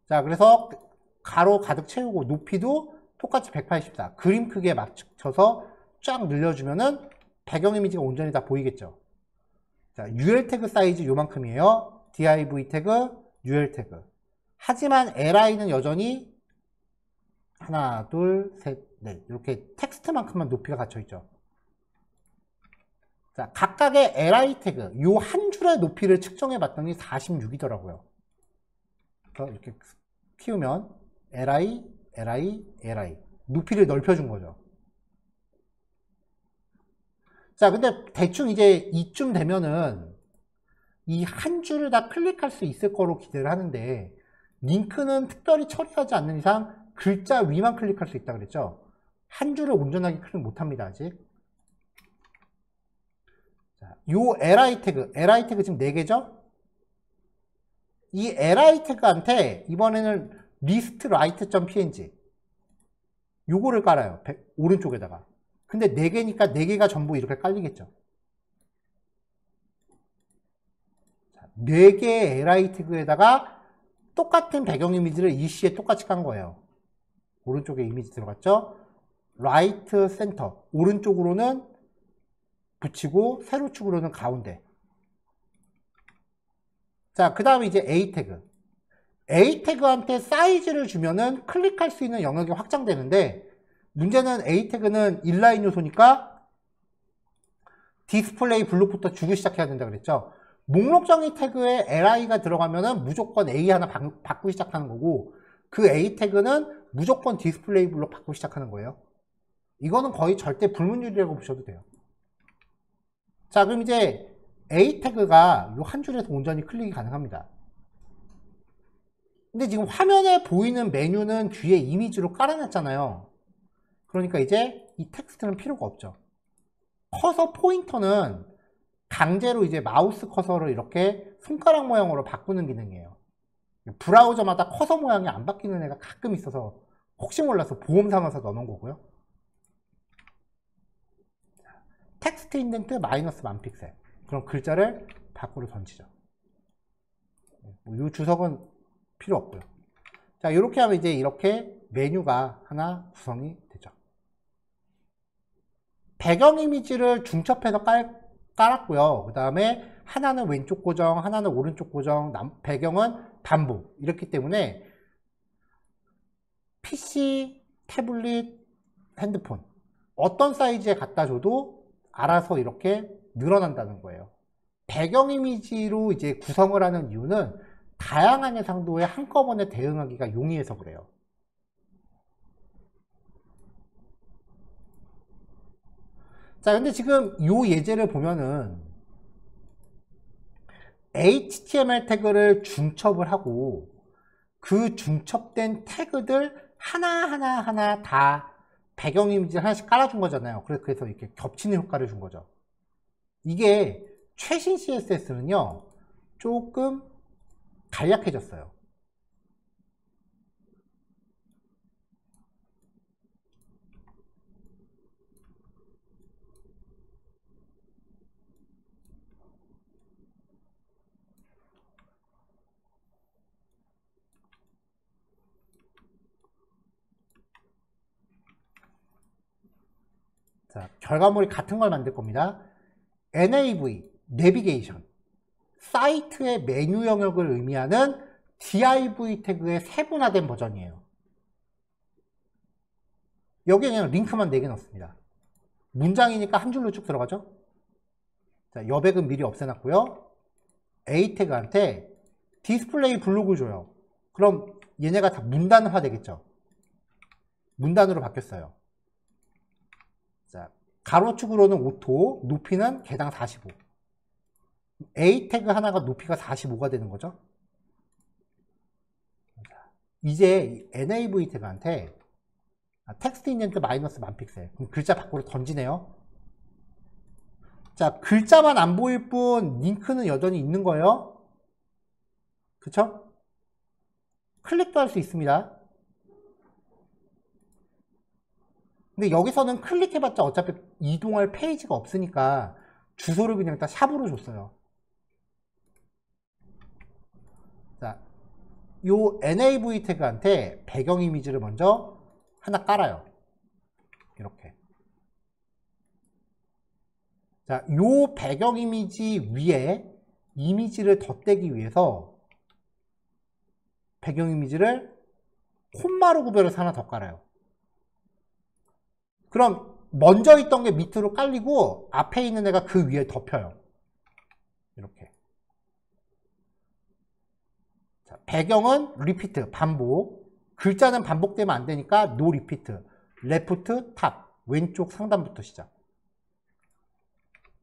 자, 그래서 가로 가득 채우고 높이도 똑같이 184 그림 크기에 맞춰서 쫙 늘려주면은 배경 이미지가 온전히 다 보이겠죠. 자, ul 태그 사이즈 요만큼이에요. div 태그, ul 태그. 하지만 li는 여전히 하나, 둘, 셋, 넷 이렇게 텍스트만큼만 높이가 갇혀있죠. 자, 각각의 li 태그 요 한 줄의 높이를 측정해 봤더니 46이더라고요. 그래서 이렇게 키우면 li, li 높이를 넓혀준 거죠. 자, 근데 대충 이제 이쯤 되면은 이 한 줄을 다 클릭할 수 있을 거로 기대를 하는데 링크는 특별히 처리하지 않는 이상 글자 위만 클릭할 수 있다 그랬죠. 한 줄을 온전하게 클릭 못합니다 아직. 자, 요 li 태그 지금 4개죠. 이 li 태그한테 이번에는 listwrite.png 요거를 깔아요. 오른쪽에다가. 근데 4개니까 4개가 전부 이렇게 깔리겠죠. 자, 4개의 li 태그에다가 똑같은 배경 이미지를 EC에 똑같이 깐 거예요. 오른쪽에 이미지 들어갔죠. right center 오른쪽으로는 붙이고 세로축으로는 가운데. 자, 그 다음에 이제 a 태그한테 사이즈를 주면은 클릭할 수 있는 영역이 확장되는데 문제는 a 태그는 인라인 요소니까 디스플레이 블록부터 주기 시작해야 된다 그랬죠. 목록 정의 태그에 li가 들어가면은 무조건 a 하나 받고 시작하는 거고 그 a 태그는 무조건 디스플레이 블록 받고 시작하는 거예요. 이거는 거의 절대 불문율이라고 보셔도 돼요. 자, 그럼 이제 a 태그가 이 한 줄에서 온전히 클릭이 가능합니다. 근데 지금 화면에 보이는 메뉴는 뒤에 이미지로 깔아놨잖아요. 그러니까 이제 이 텍스트는 필요가 없죠. 커서 포인터는 강제로 이제 마우스 커서를 이렇게 손가락 모양으로 바꾸는 기능이에요. 브라우저마다 커서 모양이 안 바뀌는 애가 가끔 있어서 혹시 몰라서 보험 삼아서 넣어놓은 거고요. 텍스트 인덴트 마이너스 1000픽셀. 그럼 글자를 밖으로 던지죠. 이 주석은 필요 없고요. 자, 이렇게 하면 이제 이렇게 메뉴가 하나 구성이 되죠. 배경 이미지를 중첩해서 깔았고요. 그 다음에 하나는 왼쪽 고정, 하나는 오른쪽 고정, 배경은 반복. 이렇기 때문에 PC, 태블릿, 핸드폰 어떤 사이즈에 갖다 줘도 알아서 이렇게 늘어난다는 거예요. 배경 이미지로 이제 구성을 하는 이유는 다양한 해상도에 한꺼번에 대응하기가 용이해서 그래요. 자, 근데 지금 이 예제를 보면은 HTML 태그를 중첩을 하고 그 중첩된 태그들 하나 다 배경 이미지 하나씩 깔아준 거잖아요. 그래서 이렇게 겹치는 효과를 준 거죠. 이게 최신 CSS는요, 조금 간략해졌어요. 자, 결과물이 같은 걸 만들 겁니다. NAV, 내비게이션, 사이트의 메뉴 영역을 의미하는 div 태그의 세분화된 버전이에요. 여기에 그냥 링크만 4개 넣습니다. 문장이니까 한 줄로 쭉 들어가죠. 자, 여백은 미리 없애놨고요. A 태그한테 디스플레이 블록을 줘요. 그럼 얘네가 다 문단화 되겠죠. 문단으로 바뀌었어요. 자, 가로축으로는 오토, 높이는 개당 45. A 태그 하나가 높이가 45가 되는 거죠. 이제 NAV 태그한테 텍스트 인덴트 마이너스 1000픽셀. 그럼 글자 밖으로 던지네요. 자, 글자만 안 보일 뿐 링크는 여전히 있는 거예요. 그쵸? 클릭도 할 수 있습니다. 근데 여기서는 클릭해봤자 어차피 이동할 페이지가 없으니까 주소를 그냥 다 샵으로 줬어요. 자, 요 NAV 태그한테 배경 이미지를 먼저 하나 깔아요. 이렇게. 자, 요 배경 이미지 위에 이미지를 덧대기 위해서 배경 이미지를 콤마로 구별해서 하나 더 깔아요. 그럼 먼저 있던 게 밑으로 깔리고 앞에 있는 애가 그 위에 덮여요. 이렇게. 자, 배경은 리피트, 반복. 글자는 반복되면 안 되니까 노 리피트. 레프트, 탑. 왼쪽 상단부터 시작.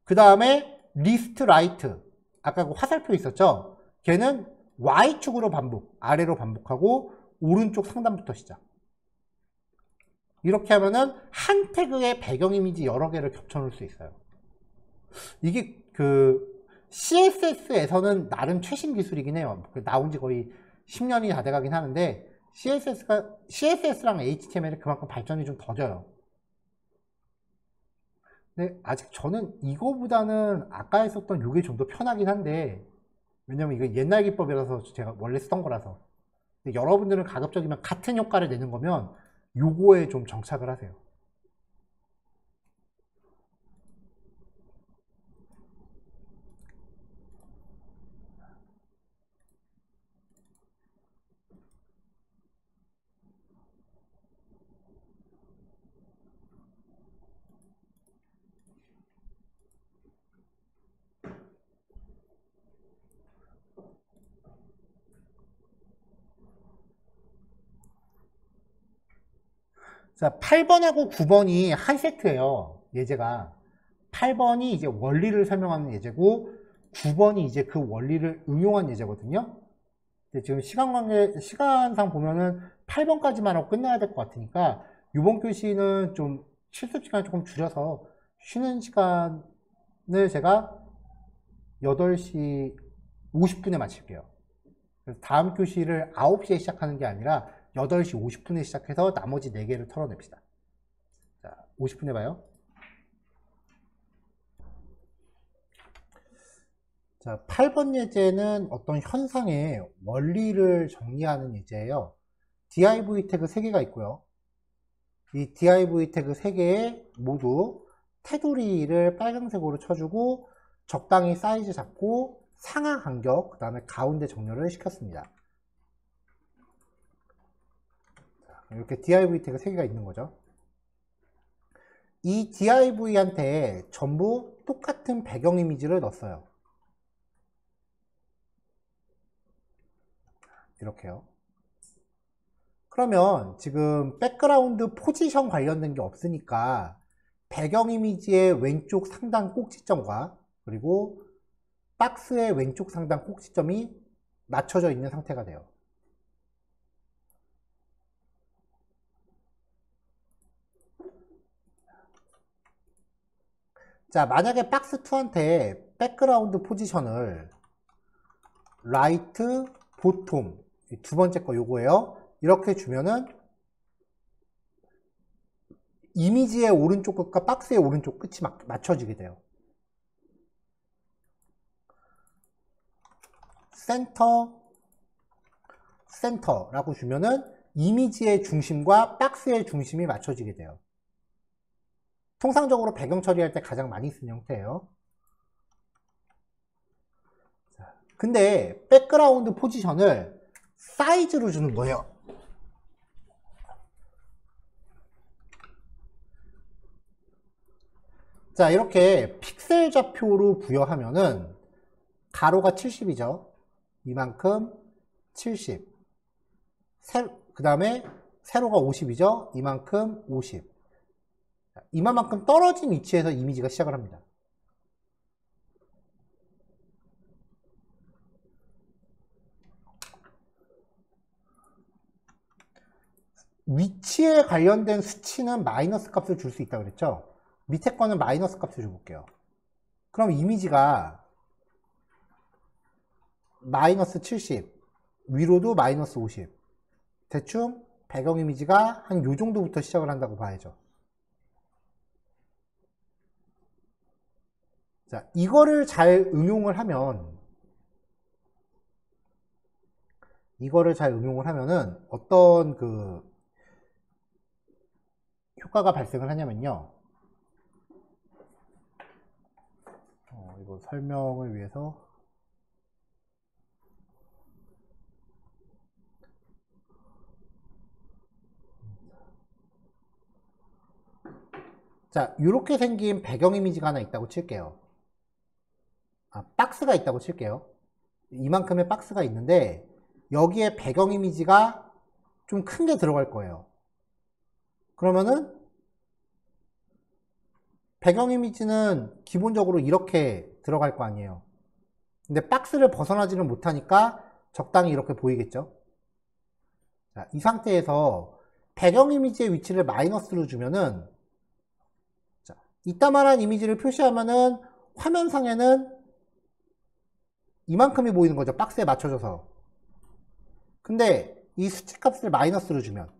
그 다음에 리스트 라이트. 아까 그 화살표 있었죠? 걔는 Y축으로 반복, 아래로 반복하고 오른쪽 상단부터 시작. 이렇게 하면은 한 태그의 배경 이미지 여러 개를 겹쳐 놓을 수 있어요. 이게 그 CSS에서는 나름 최신 기술이긴 해요. 나온 지 거의 10년이 다 돼가긴 하는데 CSS랑 HTML이 그만큼 발전이 좀 더뎌요. 근데 아직 저는 이거보다는 아까 했었던 이게 좀 더 편하긴 한데, 왜냐면 이거 옛날 기법이라서 제가 원래 쓰던 거라서. 근데 여러분들은 가급적이면 같은 효과를 내는 거면 요거에 좀 정착을 하세요. 자, 8번하고 9번이 한 세트예요. 예제가. 8번이 이제 원리를 설명하는 예제고 9번이 이제 그 원리를 응용한 예제거든요. 근데 지금 시간상 보면은 8번까지만 하고 끝나야 될 것 같으니까 이번 교시는 좀 실습 시간을 조금 줄여서 쉬는 시간을 제가 8시 50분에 마칠게요. 그래서 다음 교시를 9시에 시작하는 게 아니라 8시 50분에 시작해서 나머지 4개를 털어냅시다. 자, 50분에 봐요. 자, 8번 예제는 어떤 현상의 원리를 정리하는 예제예요. div 태그 3개가 있고요. 이 div 태그 3개에 모두 테두리를 빨간색으로 쳐주고 적당히 사이즈 잡고 상하 간격, 그 다음에 가운데 정렬을 시켰습니다. 이렇게 div 태그 3개가 있는 거죠. 이 div한테 전부 똑같은 배경 이미지를 넣었어요. 이렇게요. 그러면 지금 백그라운드 포지션 관련된 게 없으니까 배경 이미지의 왼쪽 상단 꼭지점과 그리고 박스의 왼쪽 상단 꼭지점이 맞춰져 있는 상태가 돼요. 자, 만약에 박스2한테 백그라운드 포지션을 라이트, 보톰, 두 번째 거 요거예요. 이렇게 주면은 이미지의 오른쪽 끝과 박스의 오른쪽 끝이 맞춰지게 돼요. 센터라고 주면은 이미지의 중심과 박스의 중심이 맞춰지게 돼요. 통상적으로 배경 처리할 때 가장 많이 쓰는 형태예요. 근데 백그라운드 포지션을 사이즈로 주는 거예요. 자, 이렇게 픽셀 좌표로 부여하면은 가로가 70이죠. 이만큼 70. 그 다음에 세로가 50이죠. 이만큼 50. 이만큼 떨어진 위치에서 이미지가 시작을 합니다. 위치에 관련된 수치는 마이너스 값을 줄 수 있다고 그랬죠. 밑에 거는 마이너스 값을 줘볼게요. 그럼 이미지가 마이너스 70, 위로도 마이너스 50. 대충 배경 이미지가 한 요 정도부터 시작을 한다고 봐야죠. 자, 이거를 잘 응용을 하면은 어떤 그 효과가 발생을 하냐면요. 이거 설명을 위해서 자, 이렇게 생긴 배경 이미지가 하나 있다고 칠게요. 박스가 있다고 칠게요. 이만큼의 박스가 있는데 여기에 배경 이미지가 좀 큰 게 들어갈 거예요. 그러면은 배경 이미지는 기본적으로 이렇게 들어갈 거 아니에요. 근데 박스를 벗어나지는 못하니까 적당히 이렇게 보이겠죠. 자, 이 상태에서 배경 이미지의 위치를 마이너스로 주면은 자, 이따만한 이미지를 표시하면은 화면상에는 이만큼이 보이는 거죠. 박스에 맞춰져서. 근데 이 수치 값을 마이너스로 주면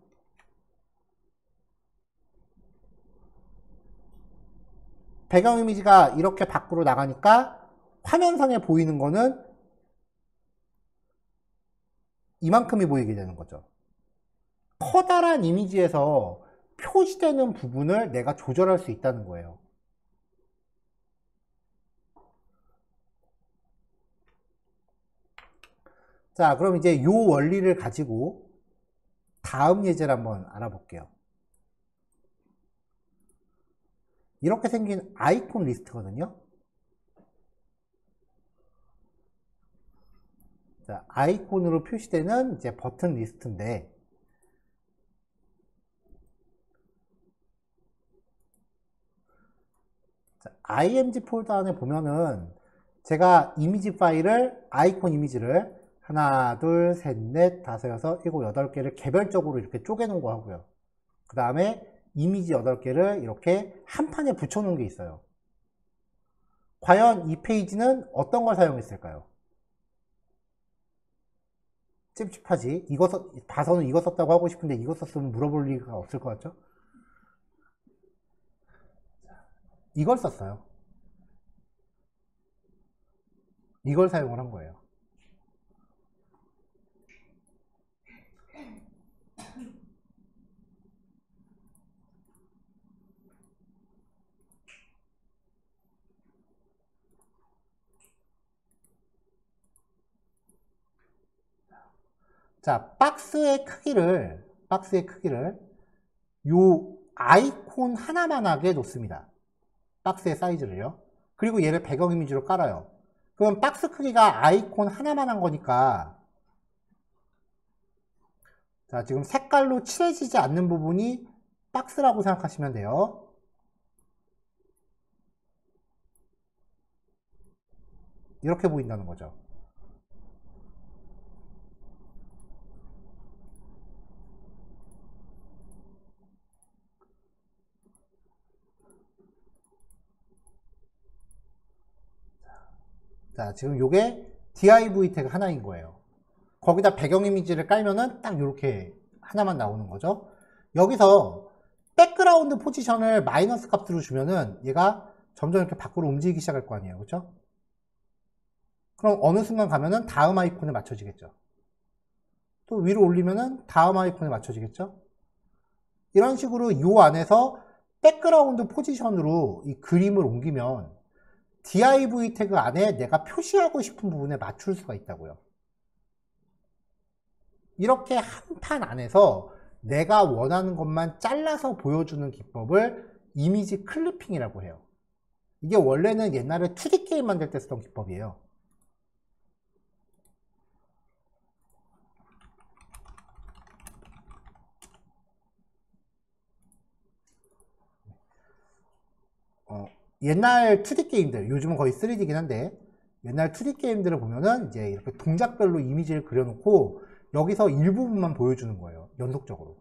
배경 이미지가 이렇게 밖으로 나가니까 화면상에 보이는 거는 이만큼이 보이게 되는 거죠. 커다란 이미지에서 표시되는 부분을 내가 조절할 수 있다는 거예요. 자, 그럼 이제 이 원리를 가지고 다음 예제를 한번 알아볼게요. 이렇게 생긴 아이콘 리스트거든요. 자, 아이콘으로 표시되는 이제 버튼 리스트인데 자, img 폴더 안에 보면은 제가 이미지 파일을 아이콘 이미지를 하나, 둘, 셋, 넷, 다섯, 여섯, 일곱, 여덟 개를 개별적으로 이렇게 쪼개놓은 거 하고요. 그 다음에 이미지 8개를 이렇게 한 판에 붙여놓은 게 있어요. 과연 이 페이지는 어떤 걸 사용했을까요? 찝찝하지. 봐서는 이거 썼다고 하고 싶은데 이거 썼으면 물어볼 리가 없을 것 같죠? 이걸 썼어요. 이걸 사용을 한 거예요. 자, 박스의 크기를 요 아이콘 하나만 하게 놓습니다. 박스의 사이즈를요. 그리고 얘를 배경 이미지로 깔아요. 그럼 박스 크기가 아이콘 하나만 한 거니까 자, 지금 색깔로 칠해지지 않는 부분이 박스라고 생각하시면 돼요. 이렇게 보인다는 거죠. 자, 지금 요게 div 태그 하나인 거예요. 거기다 배경 이미지를 깔면은 딱 이렇게 하나만 나오는 거죠. 여기서 백그라운드 포지션을 마이너스 값으로 주면은 얘가 점점 이렇게 밖으로 움직이기 시작할 거 아니에요. 그렇죠? 그럼 어느 순간 가면은 다음 아이콘에 맞춰지겠죠. 또 위로 올리면은 다음 아이콘에 맞춰지겠죠. 이런 식으로 이 안에서 백그라운드 포지션으로 이 그림을 옮기면 div 태그 안에 내가 표시하고 싶은 부분에 맞출 수가 있다고요. 이렇게 한 판 안에서 내가 원하는 것만 잘라서 보여주는 기법을 이미지 클리핑이라고 해요. 이게 원래는 옛날에 2D 게임 만들 때 쓰던 기법이에요. 옛날 2D 게임들, 요즘은 거의 3D긴 한데 옛날 2D 게임들을 보면은 이제 이렇게 동작별로 이미지를 그려놓고 여기서 일부분만 보여주는 거예요. 연속적으로.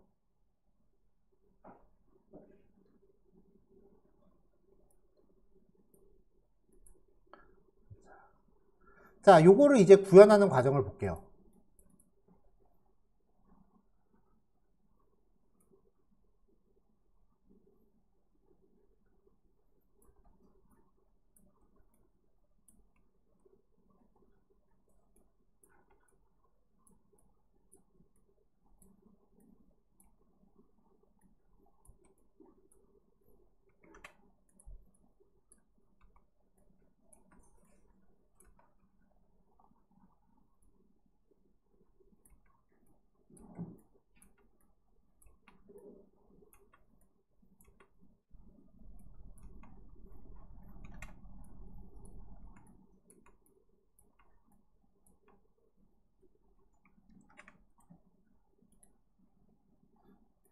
자, 요거를 이제 구현하는 과정을 볼게요.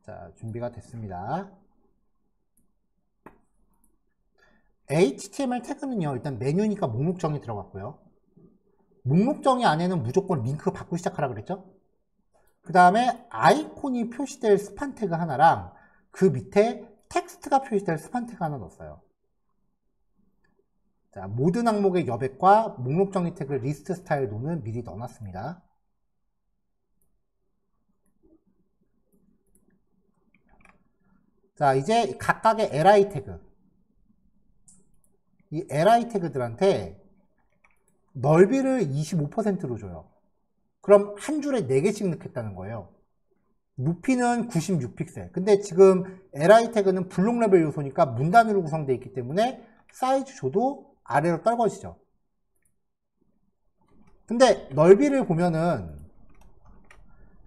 자, 준비가 됐습니다. HTML 태그는요, 일단 메뉴니까 목록 정의 들어갔고요. 목록 정의 안에는 무조건 링크 받고 시작하라 그랬죠? 그 다음에 아이콘이 표시될 스판 태그 하나랑 그 밑에 텍스트가 표시될 스판 태그 하나 넣었어요. 자, 모든 항목의 여백과 목록 정의 태그 리스트 스타일 노는 미리 넣어놨습니다. 자, 이제 각각의 li 태그, 이 li 태그들한테 넓이를 25%로 줘요. 그럼 한 줄에 4개씩 넣겠다는 거예요. 높이는 96픽셀. 근데 지금 li 태그는 블록 레벨 요소니까 문단으로 구성되어 있기 때문에 사이즈 줘도 아래로 떨궈지죠. 근데 넓이를 보면은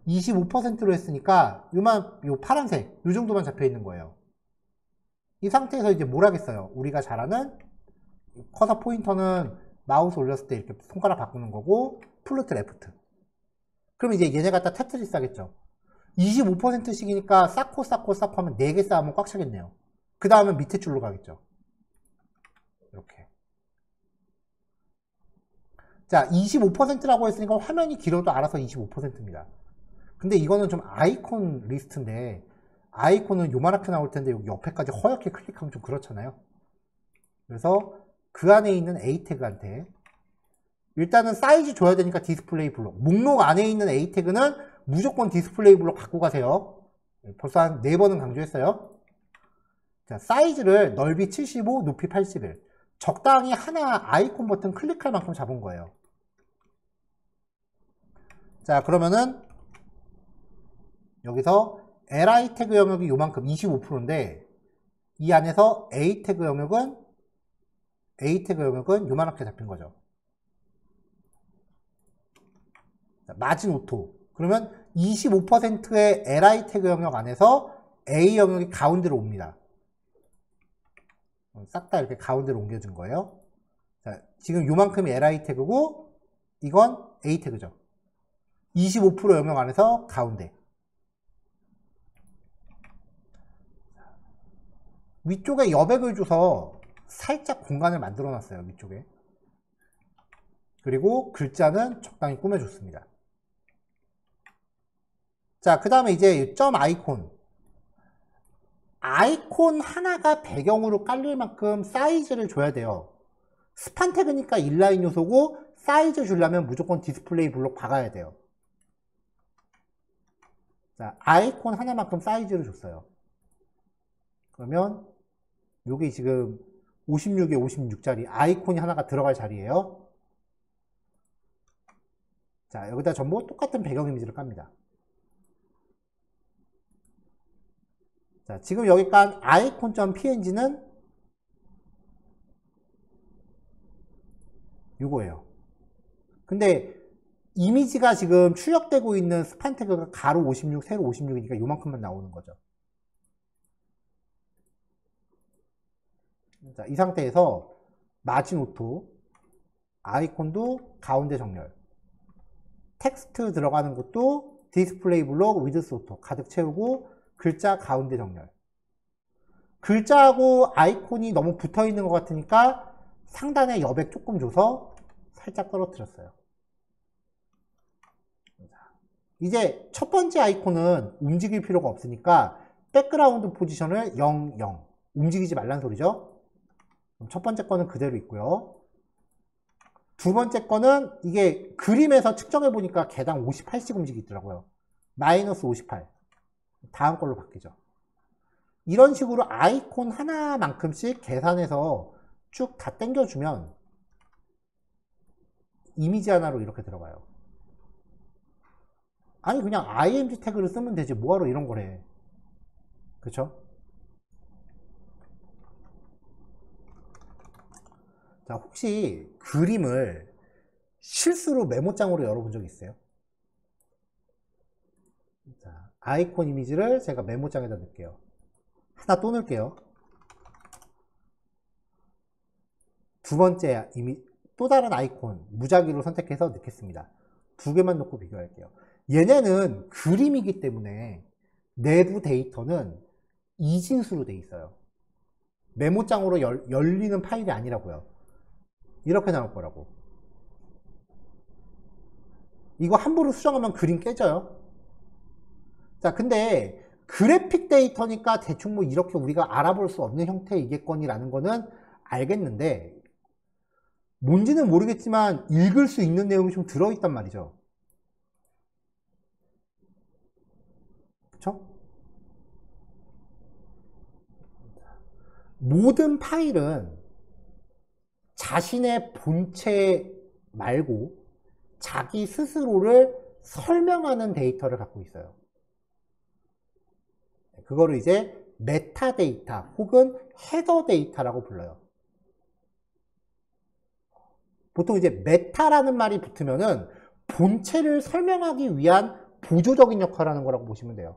25%로 했으니까 요 파란색 요 정도만 잡혀 있는 거예요. 이 상태에서 이제 뭘 하겠어요? 우리가 잘 아는 커서 포인터는 마우스 올렸을 때 이렇게 손가락 바꾸는 거고 플루트 레프트. 그럼 이제 얘네 갖다 테트리스 하겠죠. 25%씩이니까 쌓고 하면 4개 쌓으면 꽉 차겠네요. 그 다음은 밑에 줄로 가겠죠. 이렇게. 자, 25%라고 했으니까 화면이 길어도 알아서 25%입니다. 근데 이거는 좀 아이콘 리스트인데 아이콘은 요만하게 나올 텐데 여기 옆에까지 허옇게 클릭하면 좀 그렇잖아요. 그래서 그 안에 있는 A 태그한테 일단은 사이즈 줘야 되니까 디스플레이 블록. 목록 안에 있는 A 태그는 무조건 디스플레이 블록 갖고 가세요. 벌써 한 4번은 강조했어요. 자, 사이즈를 넓이 75, 높이 81. 적당히 하나 아이콘 버튼 클릭할 만큼 잡은 거예요. 자, 그러면은 여기서 li 태그 영역이 요만큼 25%인데 이 안에서 A 태그 영역은 요만하게 잡힌 거죠. 자, 마진 오토. 그러면 25%의 li 태그 영역 안에서 A 영역이 가운데로 옵니다. 싹 다 이렇게 가운데로 옮겨준 거예요. 자, 지금 요만큼이 li 태그고 이건 A 태그죠. 25% 영역 안에서 가운데. 위쪽에 여백을 줘서 살짝 공간을 만들어 놨어요. 위쪽에. 그리고 글자는 적당히 꾸며줬습니다. 자, 그 다음에 이제 점 아이콘. 아이콘 하나가 배경으로 깔릴 만큼 사이즈를 줘야 돼요. 스판 태그니까 인라인 요소고 사이즈 주려면 무조건 디스플레이 블록 박아야 돼요. 자, 아이콘 하나만큼 사이즈를 줬어요. 그러면 여기 지금 56에 56짜리 아이콘이 하나가 들어갈 자리예요. 자, 여기다 전부 똑같은 배경 이미지를 깝니다. 자, 지금 여기 깐 icon.png는 요거예요. 근데 이미지가 지금 출력되고 있는 스판 태그가 가로 56, 세로 56이니까 요만큼만 나오는 거죠. 자, 이 상태에서 마진 오토, 아이콘도 가운데 정렬, 텍스트 들어가는 것도 디스플레이 블록 위드스 오토 가득 채우고 글자 가운데 정렬. 글자하고 아이콘이 너무 붙어 있는 것 같으니까 상단에 여백 조금 줘서 살짝 떨어뜨렸어요. 이제 첫 번째 아이콘은 움직일 필요가 없으니까 백그라운드 포지션을 0, 0 움직이지 말란 소리죠. 첫 번째 거는 그대로 있고요. 두 번째 거는 이게 그림에서 측정해 보니까 개당 58씩 움직이더라고요. 마이너스 58 다음 걸로 바뀌죠. 이런 식으로 아이콘 하나만큼씩 계산해서 쭉 다 당겨주면 이미지 하나로 이렇게 들어가요. 아니 그냥 img 태그를 쓰면 되지 뭐하러 이런 거래. 그쵸? 자, 혹시 그림을 실수로 메모장으로 열어본 적 있어요? 자, 아이콘 이미지를 제가 메모장에다 넣을게요. 하나 또 넣을게요. 두 번째 또 다른 아이콘 무작위로 선택해서 넣겠습니다. 두 개만 넣고 비교할게요. 얘네는 그림이기 때문에 내부 데이터는 이진수로 돼 있어요. 메모장으로 열리는 파일이 아니라고요. 이렇게 나올 거라고. 이거 함부로 수정하면 그림 깨져요. 자, 근데 그래픽 데이터니까 대충 뭐 이렇게 우리가 알아볼 수 없는 형태이겠거니라는 거는 알겠는데 뭔지는 모르겠지만 읽을 수 있는 내용이 좀 들어있단 말이죠. 그쵸? 모든 파일은 자신의 본체 말고 자기 스스로를 설명하는 데이터를 갖고 있어요. 그거를 이제 메타데이터 혹은 헤더 데이터라고 불러요. 보통 이제 메타라는 말이 붙으면은 본체를 설명하기 위한 보조적인 역할을 하는 거라고 보시면 돼요.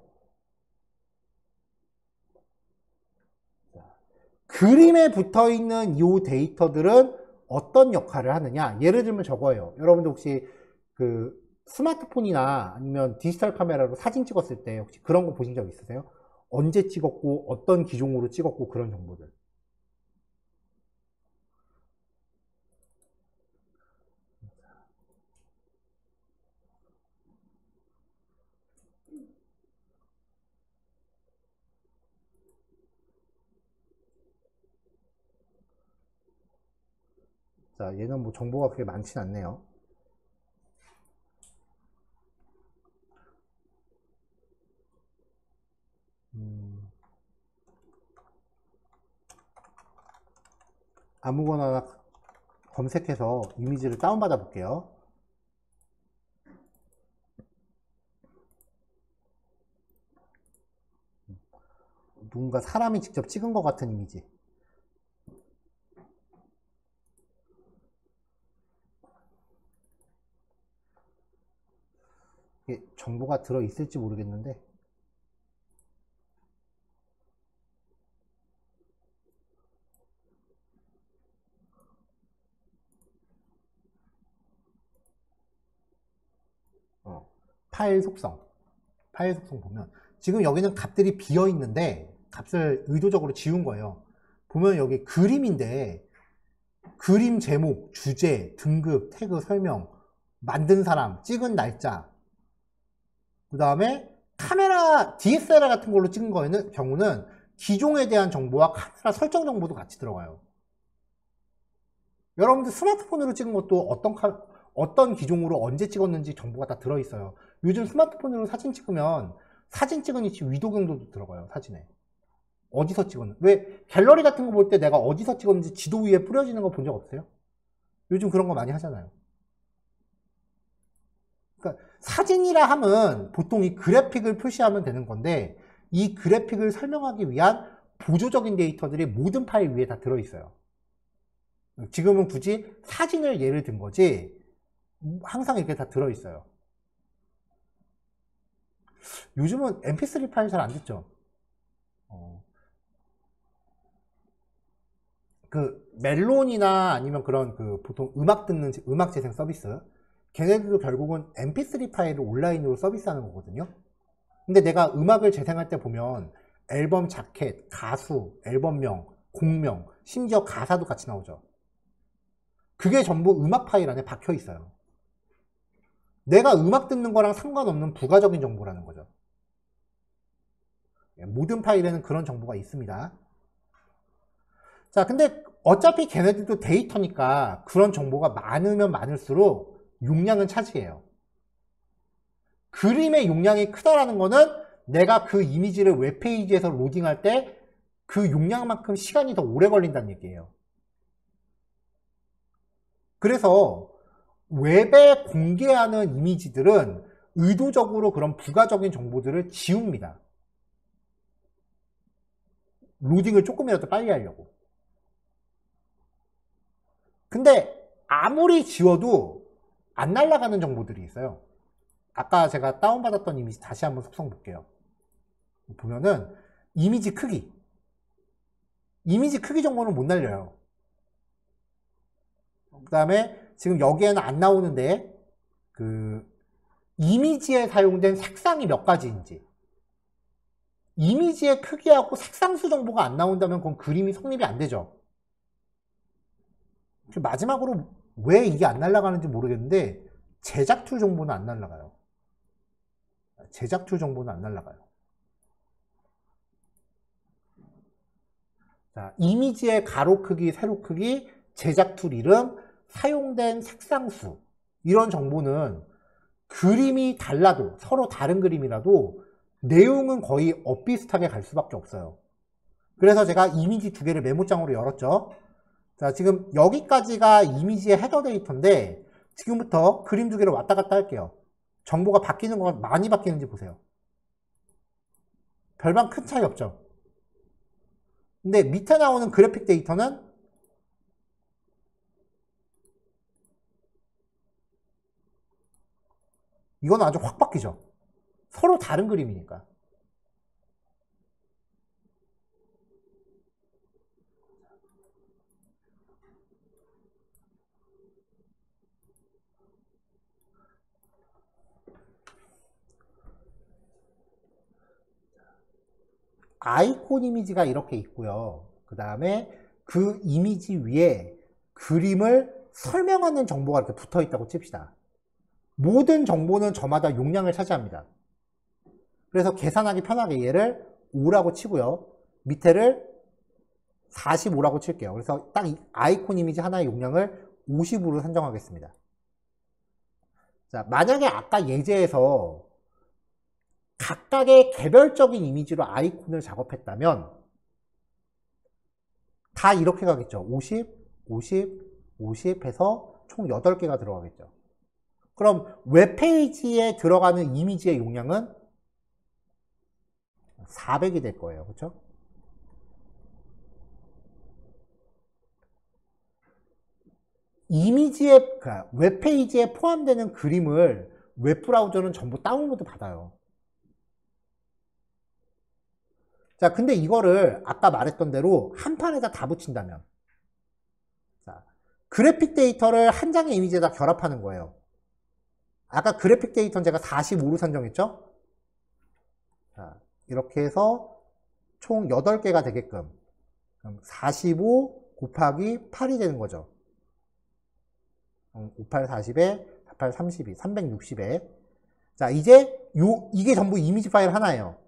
그림에 붙어 있는 이 데이터들은 어떤 역할을 하느냐. 예를 들면 저거예요. 여러분들 혹시 그 스마트폰이나 아니면 디지털 카메라로 사진 찍었을 때 혹시 그런 거 보신 적 있으세요? 언제 찍었고 어떤 기종으로 찍었고 그런 정보들. 자, 얘는 뭐 정보가 그렇게 많진 않네요. 아무거나 검색해서 이미지를 다운받아 볼게요. 누군가 사람이 직접 찍은 것 같은 이미지. 이게 정보가 들어있을지 모르겠는데 파일 속성 보면 지금 여기는 값들이 비어 있는데 값을 의도적으로 지운 거예요. 보면 여기 그림인데 그림 제목, 주제, 등급, 태그, 설명, 만든 사람, 찍은 날짜, 그 다음에 카메라 DSLR 같은 걸로 찍은 경우는 기종에 대한 정보와 카메라 설정 정보도 같이 들어가요. 여러분들 스마트폰으로 찍은 것도 어떤 기종으로 언제 찍었는지 정보가 다 들어있어요. 요즘 스마트폰으로 사진 찍으면 사진 찍은 위치 위도 경도도 들어가요. 사진에 어디서 찍었는지. 왜 갤러리 같은 거 볼 때 내가 어디서 찍었는지 지도 위에 뿌려지는 거 본 적 없어요? 요즘 그런 거 많이 하잖아요. 그러니까 사진이라 하면 보통 이 그래픽을 표시하면 되는 건데, 이 그래픽을 설명하기 위한 보조적인 데이터들이 모든 파일 위에 다 들어있어요. 지금은 굳이 사진을 예를 든 거지 항상 이렇게 다 들어있어요. 요즘은 mp3 파일 잘 안 듣죠? 그 멜론이나 아니면 그런 그 보통 음악 듣는 음악 재생 서비스, 걔네들도 결국은 mp3 파일을 온라인으로 서비스하는 거거든요. 근데 내가 음악을 재생할 때 보면 앨범 자켓, 가수, 앨범명, 곡명, 심지어 가사도 같이 나오죠. 그게 전부 음악 파일 안에 박혀 있어요. 내가 음악 듣는 거랑 상관없는 부가적인 정보라는 거죠. 모든 파일에는 그런 정보가 있습니다. 자, 근데 어차피 걔네들도 데이터니까 그런 정보가 많으면 많을수록 용량은 차지해요. 그림의 용량이 크다라는 거는 내가 그 이미지를 웹페이지에서 로딩할 때 그 용량만큼 시간이 더 오래 걸린다는 얘기예요. 그래서 웹에 공개하는 이미지들은 의도적으로 그런 부가적인 정보들을 지웁니다. 로딩을 조금이라도 빨리 하려고. 근데 아무리 지워도 안 날아가는 정보들이 있어요. 아까 제가 다운받았던 이미지 다시 한번 속성 볼게요. 보면은 이미지 크기 정보는 못 날려요. 그 다음에 지금 여기에는 안 나오는데 그 이미지에 사용된 색상이 몇 가지인지, 이미지의 크기하고 색상수 정보가 안 나온다면 그건 그림이 성립이 안 되죠. 마지막으로 왜 이게 안 날아가는지 모르겠는데 제작 툴 정보는 안 날아가요. 제작 툴 정보는 안 날아가요. 자, 이미지의 가로 크기, 세로 크기, 제작 툴 이름, 사용된 색상수, 이런 정보는 그림이 달라도, 서로 다른 그림이라도 내용은 거의 엇비슷하게 갈 수밖에 없어요. 그래서 제가 이미지 두 개를 메모장으로 열었죠. 자, 지금 여기까지가 이미지의 헤더 데이터인데 지금부터 그림 두 개를 왔다 갔다 할게요. 정보가 바뀌는 거 많이 바뀌는지 보세요. 별반 큰 차이 없죠. 근데 밑에 나오는 그래픽 데이터는 이건 아주 확 바뀌죠. 서로 다른 그림이니까. 아이콘 이미지가 이렇게 있고요. 그 다음에 그 이미지 위에 그림을 설명하는 정보가 이렇게 붙어 있다고 칩시다. 모든 정보는 저마다 용량을 차지합니다. 그래서 계산하기 편하게 얘를 5라고 치고요. 밑에를 45라고 칠게요. 그래서 딱 아이콘 이미지 하나의 용량을 50으로 산정하겠습니다. 자, 만약에 아까 예제에서 각각의 개별적인 이미지로 아이콘을 작업했다면 다 이렇게 가겠죠. 50, 50, 50 해서 총 8개가 들어가겠죠. 그럼 웹페이지에 들어가는 이미지의 용량은 400이 될 거예요. 그렇죠? 이미지에, 그러니까 웹페이지에 포함되는 그림을 웹브라우저는 전부 다운로드 받아요. 자, 근데 이거를 아까 말했던 대로 한 판에다 다 붙인다면, 자, 그래픽 데이터를 한 장의 이미지에다 결합하는 거예요. 아까 그래픽 데이터는 제가 45로 산정했죠? 자, 이렇게 해서 총 8개가 되게끔 45 곱하기 8이 되는 거죠. 58, 40에 48, 32, 360에. 자, 이제 이게 전부 이미지 파일 하나예요.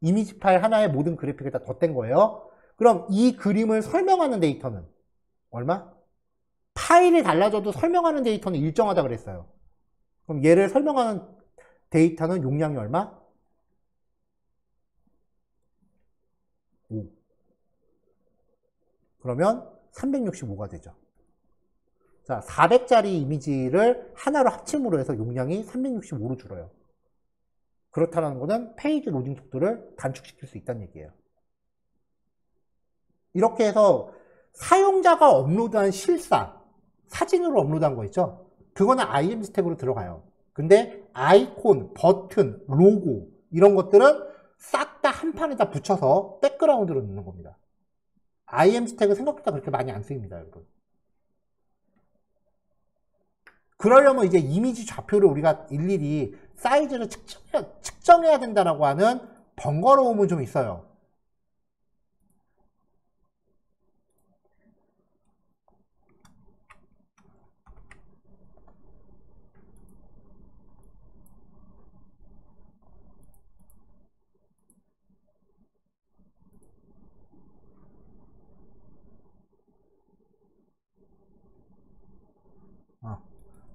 이미지 파일 하나에 모든 그래픽을 다 덧댄 거예요. 그럼 이 그림을 설명하는 데이터는 얼마? 파일이 달라져도 설명하는 데이터는 일정하다 그랬어요. 그럼 얘를 설명하는 데이터는 용량이 얼마? 5. 그러면 365가 되죠. 자, 400짜리 이미지를 하나로 합침으로 해서 용량이 365로 줄어요. 그렇다는 것은 페이지 로딩 속도를 단축시킬 수 있다는 얘기예요. 이렇게 해서 사용자가 업로드한 실사, 사진으로 업로드한 거 있죠? 그거는 IMG 태그로 들어가요. 근데 아이콘, 버튼, 로고 이런 것들은 싹 다 한 판에다 붙여서 백그라운드로 넣는 겁니다. IMG 태그 생각보다 그렇게 많이 안 쓰입니다, 여러분. 그러려면 이제 이미지 좌표를 우리가 일일이 사이즈를 측정해야 된다라고 하는 번거로움은 좀 있어요.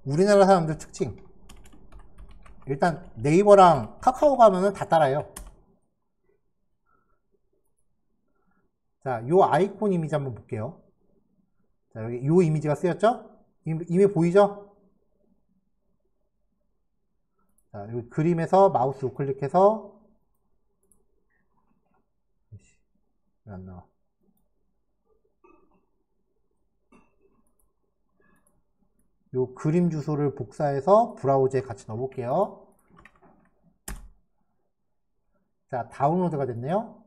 우리나라 사람들 특징. 일단 네이버랑 카카오 가면은 다 따라요. 자, 요 아이콘 이미지 한번 볼게요. 자, 여기 요 이미지가 쓰였죠? 이미 보이죠? 자, 여기 그림에서 마우스 우클릭해서 왜 안 나와? 요 그림 주소를 복사해서 브라우저에 같이 넣어볼게요. 자, 다운로드가 됐네요.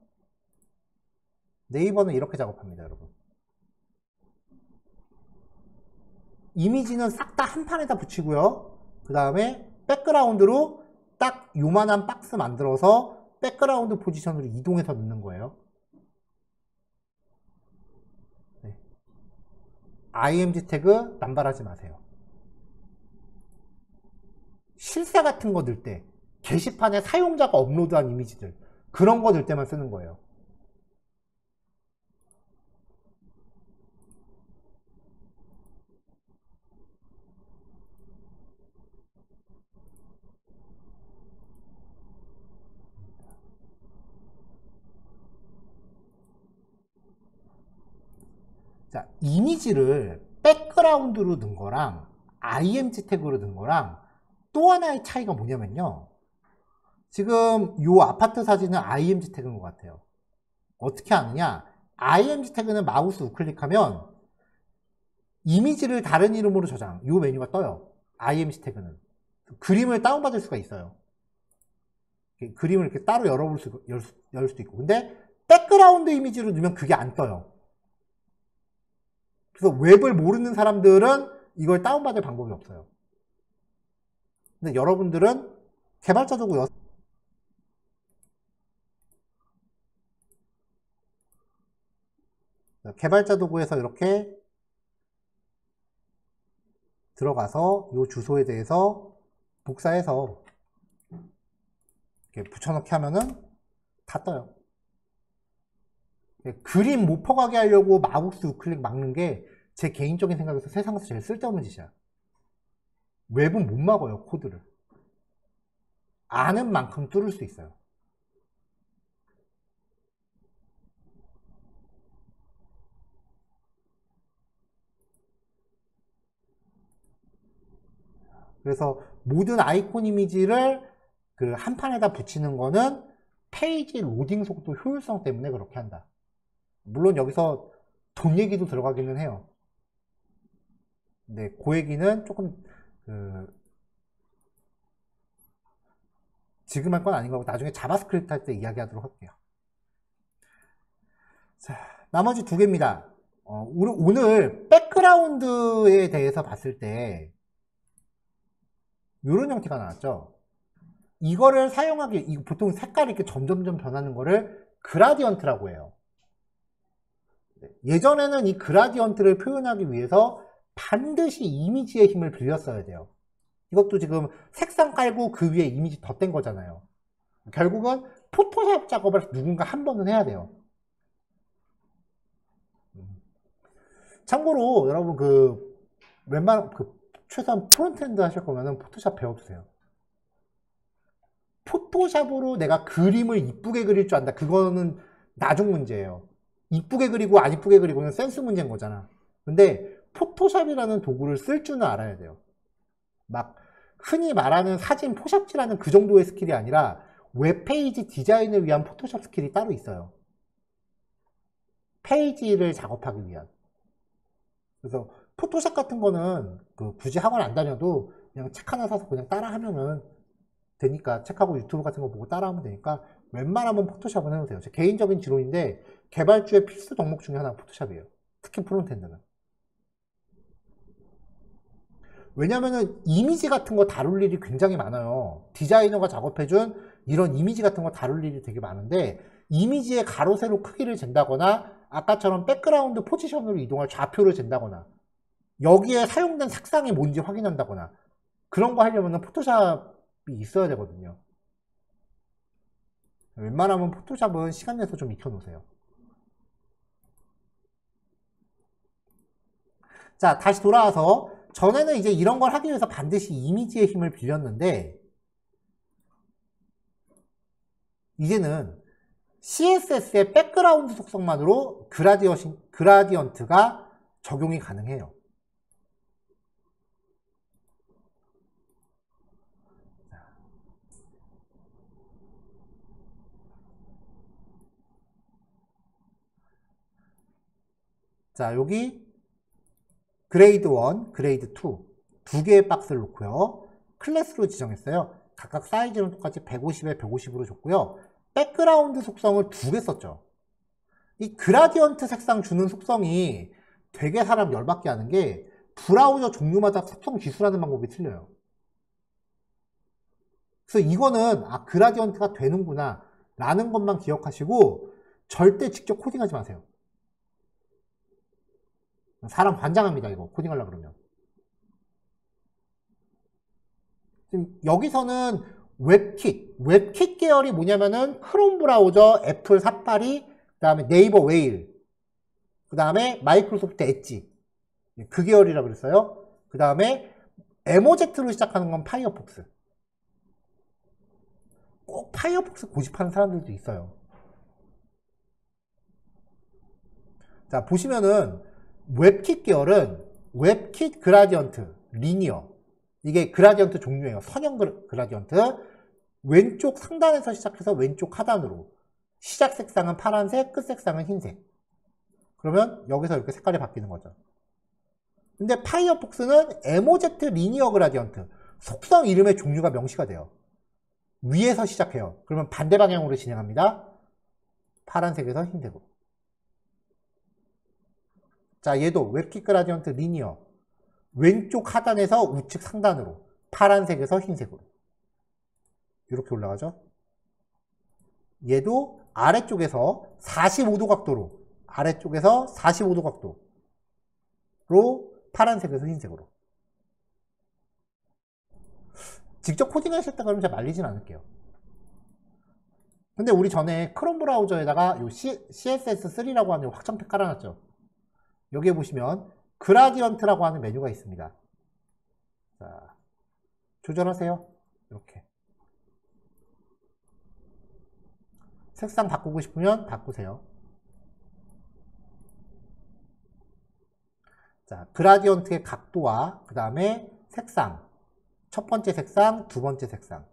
네이버는 이렇게 작업합니다, 여러분. 이미지는 싹 다 한 판에다 붙이고요. 그 다음에 백그라운드로 딱 요만한 박스 만들어서 백그라운드 포지션으로 이동해서 넣는 거예요. 네. IMG 태그 남발하지 마세요. 실사 같은 거 넣을 때, 게시판에 사용자가 업로드한 이미지들, 그런 거 넣을 때만 쓰는 거예요. 자, 이미지를 백그라운드로 넣은 거랑 IMG 태그로 넣은 거랑 또 하나의 차이가 뭐냐면요. 지금 이 아파트 사진은 IMG 태그인 것 같아요. 어떻게 하느냐? IMG 태그는 마우스 우클릭하면 이미지를 다른 이름으로 저장, 이 메뉴가 떠요. IMG 태그는. 그림을 다운받을 수가 있어요. 그림을 이렇게 따로 열 수도 있고. 근데 백그라운드 이미지로 넣으면 그게 안 떠요. 그래서 웹을 모르는 사람들은 이걸 다운받을 방법이 없어요. 근데 여러분들은 개발자 도구 개발자 도구에서 이렇게 들어가서 이 주소에 대해서 복사해서 이렇게 붙여넣기 하면은 다 떠요. 그림 못 퍼가게 하려고 마우스 우클릭 막는 게 제 개인적인 생각에서 세상에서 제일 쓸데없는 짓이야. 웹은 못 막아요, 코드를. 아는 만큼 뚫을 수 있어요. 그래서 모든 아이콘 이미지를 그 한 판에다 붙이는 거는 페이지 로딩 속도 효율성 때문에 그렇게 한다. 물론 여기서 돈 얘기도 들어가기는 해요. 근데 그 얘기는 조금 지금 할 건 아닌 거고 나중에 자바스크립트 할 때 이야기하도록 할게요. 자, 나머지 두 개입니다. 우리 오늘 백그라운드에 대해서 봤을 때 이런 형태가 나왔죠. 이거를 사용하기, 보통 색깔이 이렇게 점점점 변하는 거를 그라디언트라고 해요. 예전에는 이 그라디언트를 표현하기 위해서 반드시 이미지의 힘을 빌렸어야 돼요. 이것도 지금 색상 깔고 그 위에 이미지 덧댄 거잖아요. 결국은 포토샵 작업을 누군가 한 번은 해야 돼요. 참고로 여러분 웬만한 최소한 프론트엔드 하실 거면은 포토샵 배워두세요. 포토샵으로 내가 그림을 이쁘게 그릴 줄 안다. 그거는 나중 문제예요. 이쁘게 그리고 안 이쁘게 그리고는 센스 문제인 거잖아. 근데 포토샵이라는 도구를 쓸 줄은 알아야 돼요. 막 흔히 말하는 사진 포샵질하는 그 정도의 스킬이 아니라 웹페이지 디자인을 위한 포토샵 스킬이 따로 있어요. 페이지를 작업하기 위한. 그래서 포토샵 같은 거는 굳이 학원 안 다녀도 그냥 책 하나 사서 그냥 따라 하면은 되니까, 책하고 유튜브 같은 거 보고 따라 하면 되니까 웬만하면 포토샵은 해도 돼요. 제 개인적인 지론인데 개발주의 필수 덕목 중에 하나가 포토샵이에요. 특히 프론트엔드는. 왜냐면은 이미지 같은 거 다룰 일이 굉장히 많아요. 디자이너가 작업해준 이런 이미지 같은 거 다룰 일이 되게 많은데, 이미지의 가로 세로 크기를 잰다거나 아까처럼 백그라운드 포지션으로 이동할 좌표를 잰다거나 여기에 사용된 색상이 뭔지 확인한다거나 그런 거 하려면 포토샵이 있어야 되거든요. 웬만하면 포토샵은 시간 내서 좀 익혀놓으세요. 자, 다시 돌아와서 전에는 이제 이런 걸 하기 위해서 반드시 이미지의 힘을 빌렸는데, 이제는 CSS의 백그라운드 속성만으로 그라디언트가 적용이 가능해요. 자, 여기 그레이드 1, 그레이드 2 두 개의 박스를 놓고요. 클래스로 지정했어요. 각각 사이즈는 똑같이 150에 150으로 줬고요. 백그라운드 속성을 두 개 썼죠. 이 그라디언트 색상 주는 속성이 되게 사람 열받게 하는 게, 브라우저 종류마다 속성 기술하는 방법이 틀려요. 그래서 이거는 그라디언트가 되는구나 라는 것만 기억하시고 절대 직접 코딩하지 마세요. 사람 관장합니다. 이거 코딩하려고 그러면. 지금 여기서는 웹킷 계열이 뭐냐면은 크롬 브라우저, 애플 사파리, 그 다음에 네이버 웨일, 그 다음에 마이크로소프트 엣지, 그 계열이라고 그랬어요. 그 다음에 MOZ로 시작하는 건 파이어폭스. 꼭 파이어폭스 고집하는 사람들도 있어요. 자, 보시면은 웹킷 계열은 웹킷 그라디언트, 리니어, 이게 그라디언트 종류예요. 선형 그라디언트. 왼쪽 상단에서 시작해서 왼쪽 하단으로 시작 색상은 파란색, 끝 색상은 흰색. 그러면 여기서 이렇게 색깔이 바뀌는 거죠. 근데 파이어폭스는 MOZ 리니어 그라디언트, 속성 이름의 종류가 명시가 돼요. 위에서 시작해요. 그러면 반대 방향으로 진행합니다. 파란색에서 흰색으로. 자, 얘도 웹킷 그라디언트 리니어, 왼쪽 하단에서 우측 상단으로 파란색에서 흰색으로 이렇게 올라가죠. 얘도 아래쪽에서 45도 각도로, 아래쪽에서 45도 각도로 파란색에서 흰색으로. 직접 코딩하셨다 그러면 제가 말리진 않을게요. 근데 우리 전에 크롬 브라우저에다가 요 CSS3라고 하는 확장팩 깔아놨죠. 여기에 보시면 그라디언트라고 하는 메뉴가 있습니다. 자, 조절하세요. 이렇게. 색상 바꾸고 싶으면 바꾸세요. 자, 그라디언트의 각도와 그 다음에 색상, 첫 번째 색상, 두 번째 색상.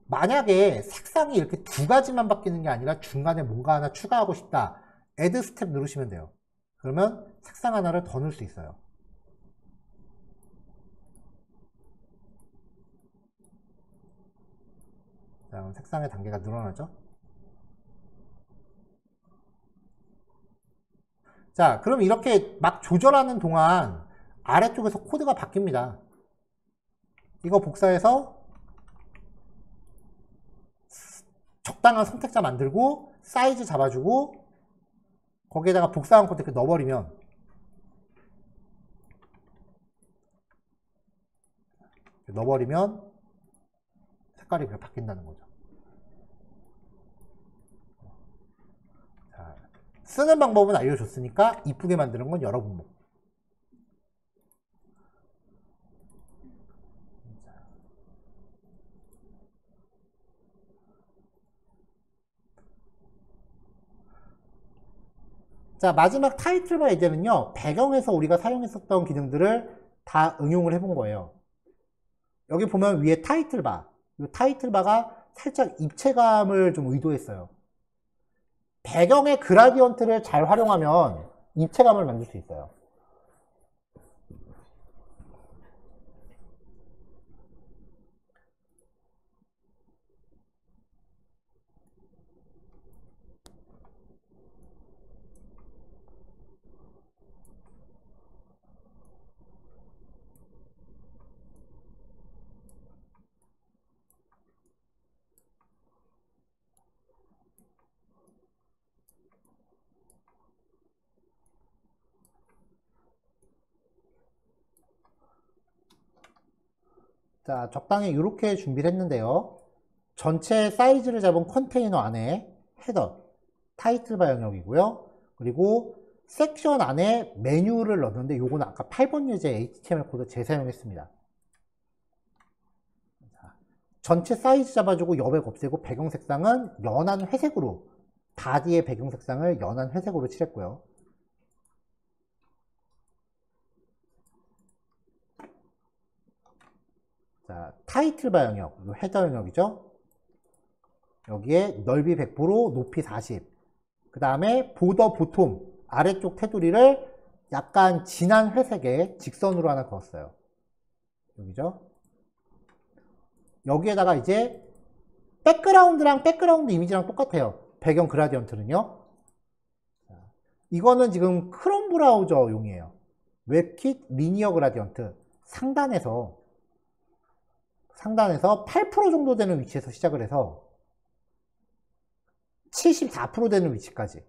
만약에 색상이 이렇게 두 가지만 바뀌는 게 아니라 중간에 뭔가 하나 추가하고 싶다, Add 스텝 누르시면 돼요. 그러면 색상 하나를 더 넣을 수 있어요. 자, 색상의 단계가 늘어나죠. 자, 그럼 이렇게 막 조절하는 동안 아래쪽에서 코드가 바뀝니다. 이거 복사해서 적당한 선택자 만들고 사이즈 잡아주고 거기에다가 복사한 코드 이렇게 넣어버리면 색깔이 그렇게 바뀐다는 거죠. 쓰는 방법은 알려줬으니까 이쁘게 만드는 건 여러 분목. 자, 마지막 타이틀바 예제는요, 배경에서 우리가 사용했었던 기능들을 다 응용을 해본 거예요. 여기 보면 위에 타이틀바, 이 타이틀바가 살짝 입체감을 좀 의도했어요. 배경의 그라디언트를 잘 활용하면 입체감을 만들 수 있어요. 자, 적당히 이렇게 준비를 했는데요. 전체 사이즈를 잡은 컨테이너 안에 헤더, 타이틀바 영역이고요. 그리고 섹션 안에 메뉴를 넣었는데 요거는 아까 8번 예제 HTML 코드 재사용했습니다. 자, 전체 사이즈 잡아주고 여백 없애고 배경 색상은 연한 회색으로, 바디의 배경 색상을 연한 회색으로 칠했고요. 자, 타이틀바 영역, 헤더 영역이죠. 여기에 넓이 100%, 높이 40. 그 다음에 보더 보톰, 아래쪽 테두리를 약간 진한 회색의 직선으로 하나 그었어요. 여기죠. 여기에다가 이제 백그라운드랑 백그라운드 이미지랑 똑같아요. 배경 그라디언트는요. 이거는 지금 크롬 브라우저용이에요. 웹킷 리니어 그라디언트. 상단에서 8% 정도 되는 위치에서 시작을 해서 74% 되는 위치까지.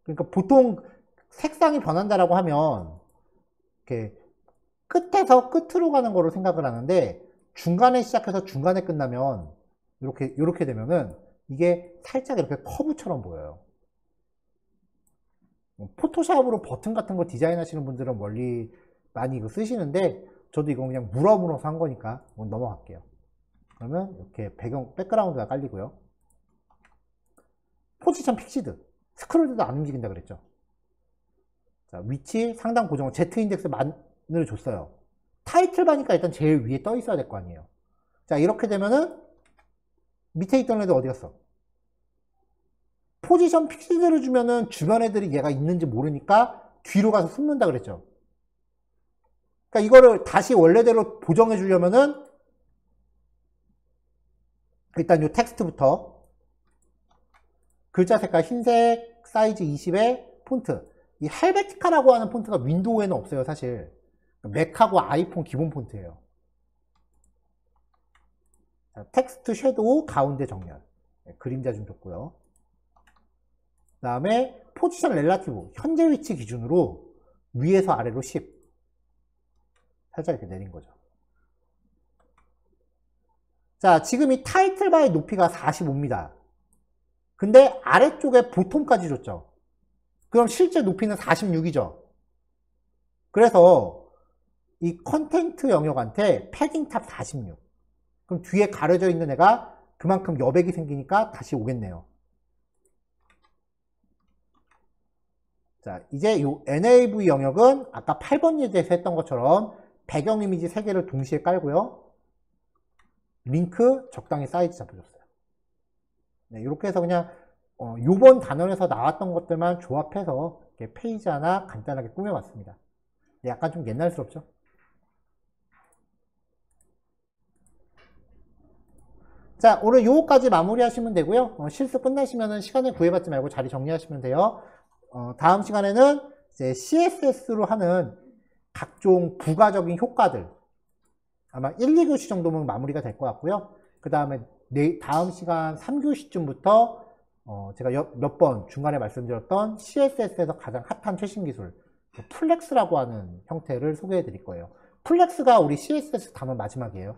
그러니까 보통 색상이 변한다라고 하면 이렇게 끝에서 끝으로 가는 거로 생각을 하는데 중간에 시작해서 중간에 끝나면 이렇게 되면은 이게 살짝 이렇게 커브처럼 보여요. 포토샵으로 버튼 같은 거 디자인 하시는 분들은 많이 이거 쓰시는데 저도 이거 그냥 물어서 한 거니까 넘어갈게요. 그러면 이렇게 백그라운드가 깔리고요. 포지션 픽시드. 스크롤도 안 움직인다 그랬죠. 자, 위치 상단 고정, Z 인덱스 만을 줬어요. 타이틀바니까 일단 제일 위에 떠 있어야 될 거 아니에요. 자, 이렇게 되면은 밑에 있던 애들 어디 갔어? 포지션 픽시드를 주면은 주변 애들이 얘가 있는지 모르니까 뒤로 가서 숨는다 그랬죠. 그러니까 이거를 다시 원래대로 보정해 주려면은 일단 이 텍스트부터 글자 색깔 흰색, 사이즈 20의 폰트. 이 헬베티카라고 하는 폰트가 윈도우에는 없어요, 사실. 맥하고 아이폰 기본 폰트예요. 자, 텍스트 섀도우 가운데 정렬. 네, 그림자 좀 줬고요. 그 다음에 포지션 렐라티브. 현재 위치 기준으로 위에서 아래로 10. 살짝 이렇게 내린 거죠. 자, 지금 이 타이틀바의 높이가 45입니다. 근데 아래쪽에 보통까지 줬죠. 그럼 실제 높이는 46이죠. 그래서 이 컨텐트 영역한테 패딩 탑 46. 그럼 뒤에 가려져 있는 애가 그만큼 여백이 생기니까 다시 오겠네요. 자, 이제 이 NAV 영역은 아까 8번 예제에서 했던 것처럼 배경 이미지 3개를 동시에 깔고요. 링크 적당히 사이즈 잡아줬어요. 네, 이렇게 해서 그냥 요번 단원에서 나왔던 것들만 조합해서 이렇게 페이지 하나 간단하게 꾸며봤습니다. 네, 약간 좀 옛날스럽죠? 자, 오늘 요거까지 마무리하시면 되고요. 실습 끝나시면 시간을 구애받지 말고 자리 정리하시면 돼요. 다음 시간에는 이제 CSS로 하는 각종 부가적인 효과들 아마 1, 2교시 정도면 마무리가 될 것 같고요. 그 다음에 다음 시간 3교시쯤부터 제가 몇 번 중간에 말씀드렸던 CSS에서 가장 핫한 최신 기술 플렉스라고 하는 형태를 소개해 드릴 거예요. 플렉스가 우리 CSS 단원 마지막이에요.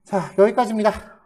자, 여기까지입니다.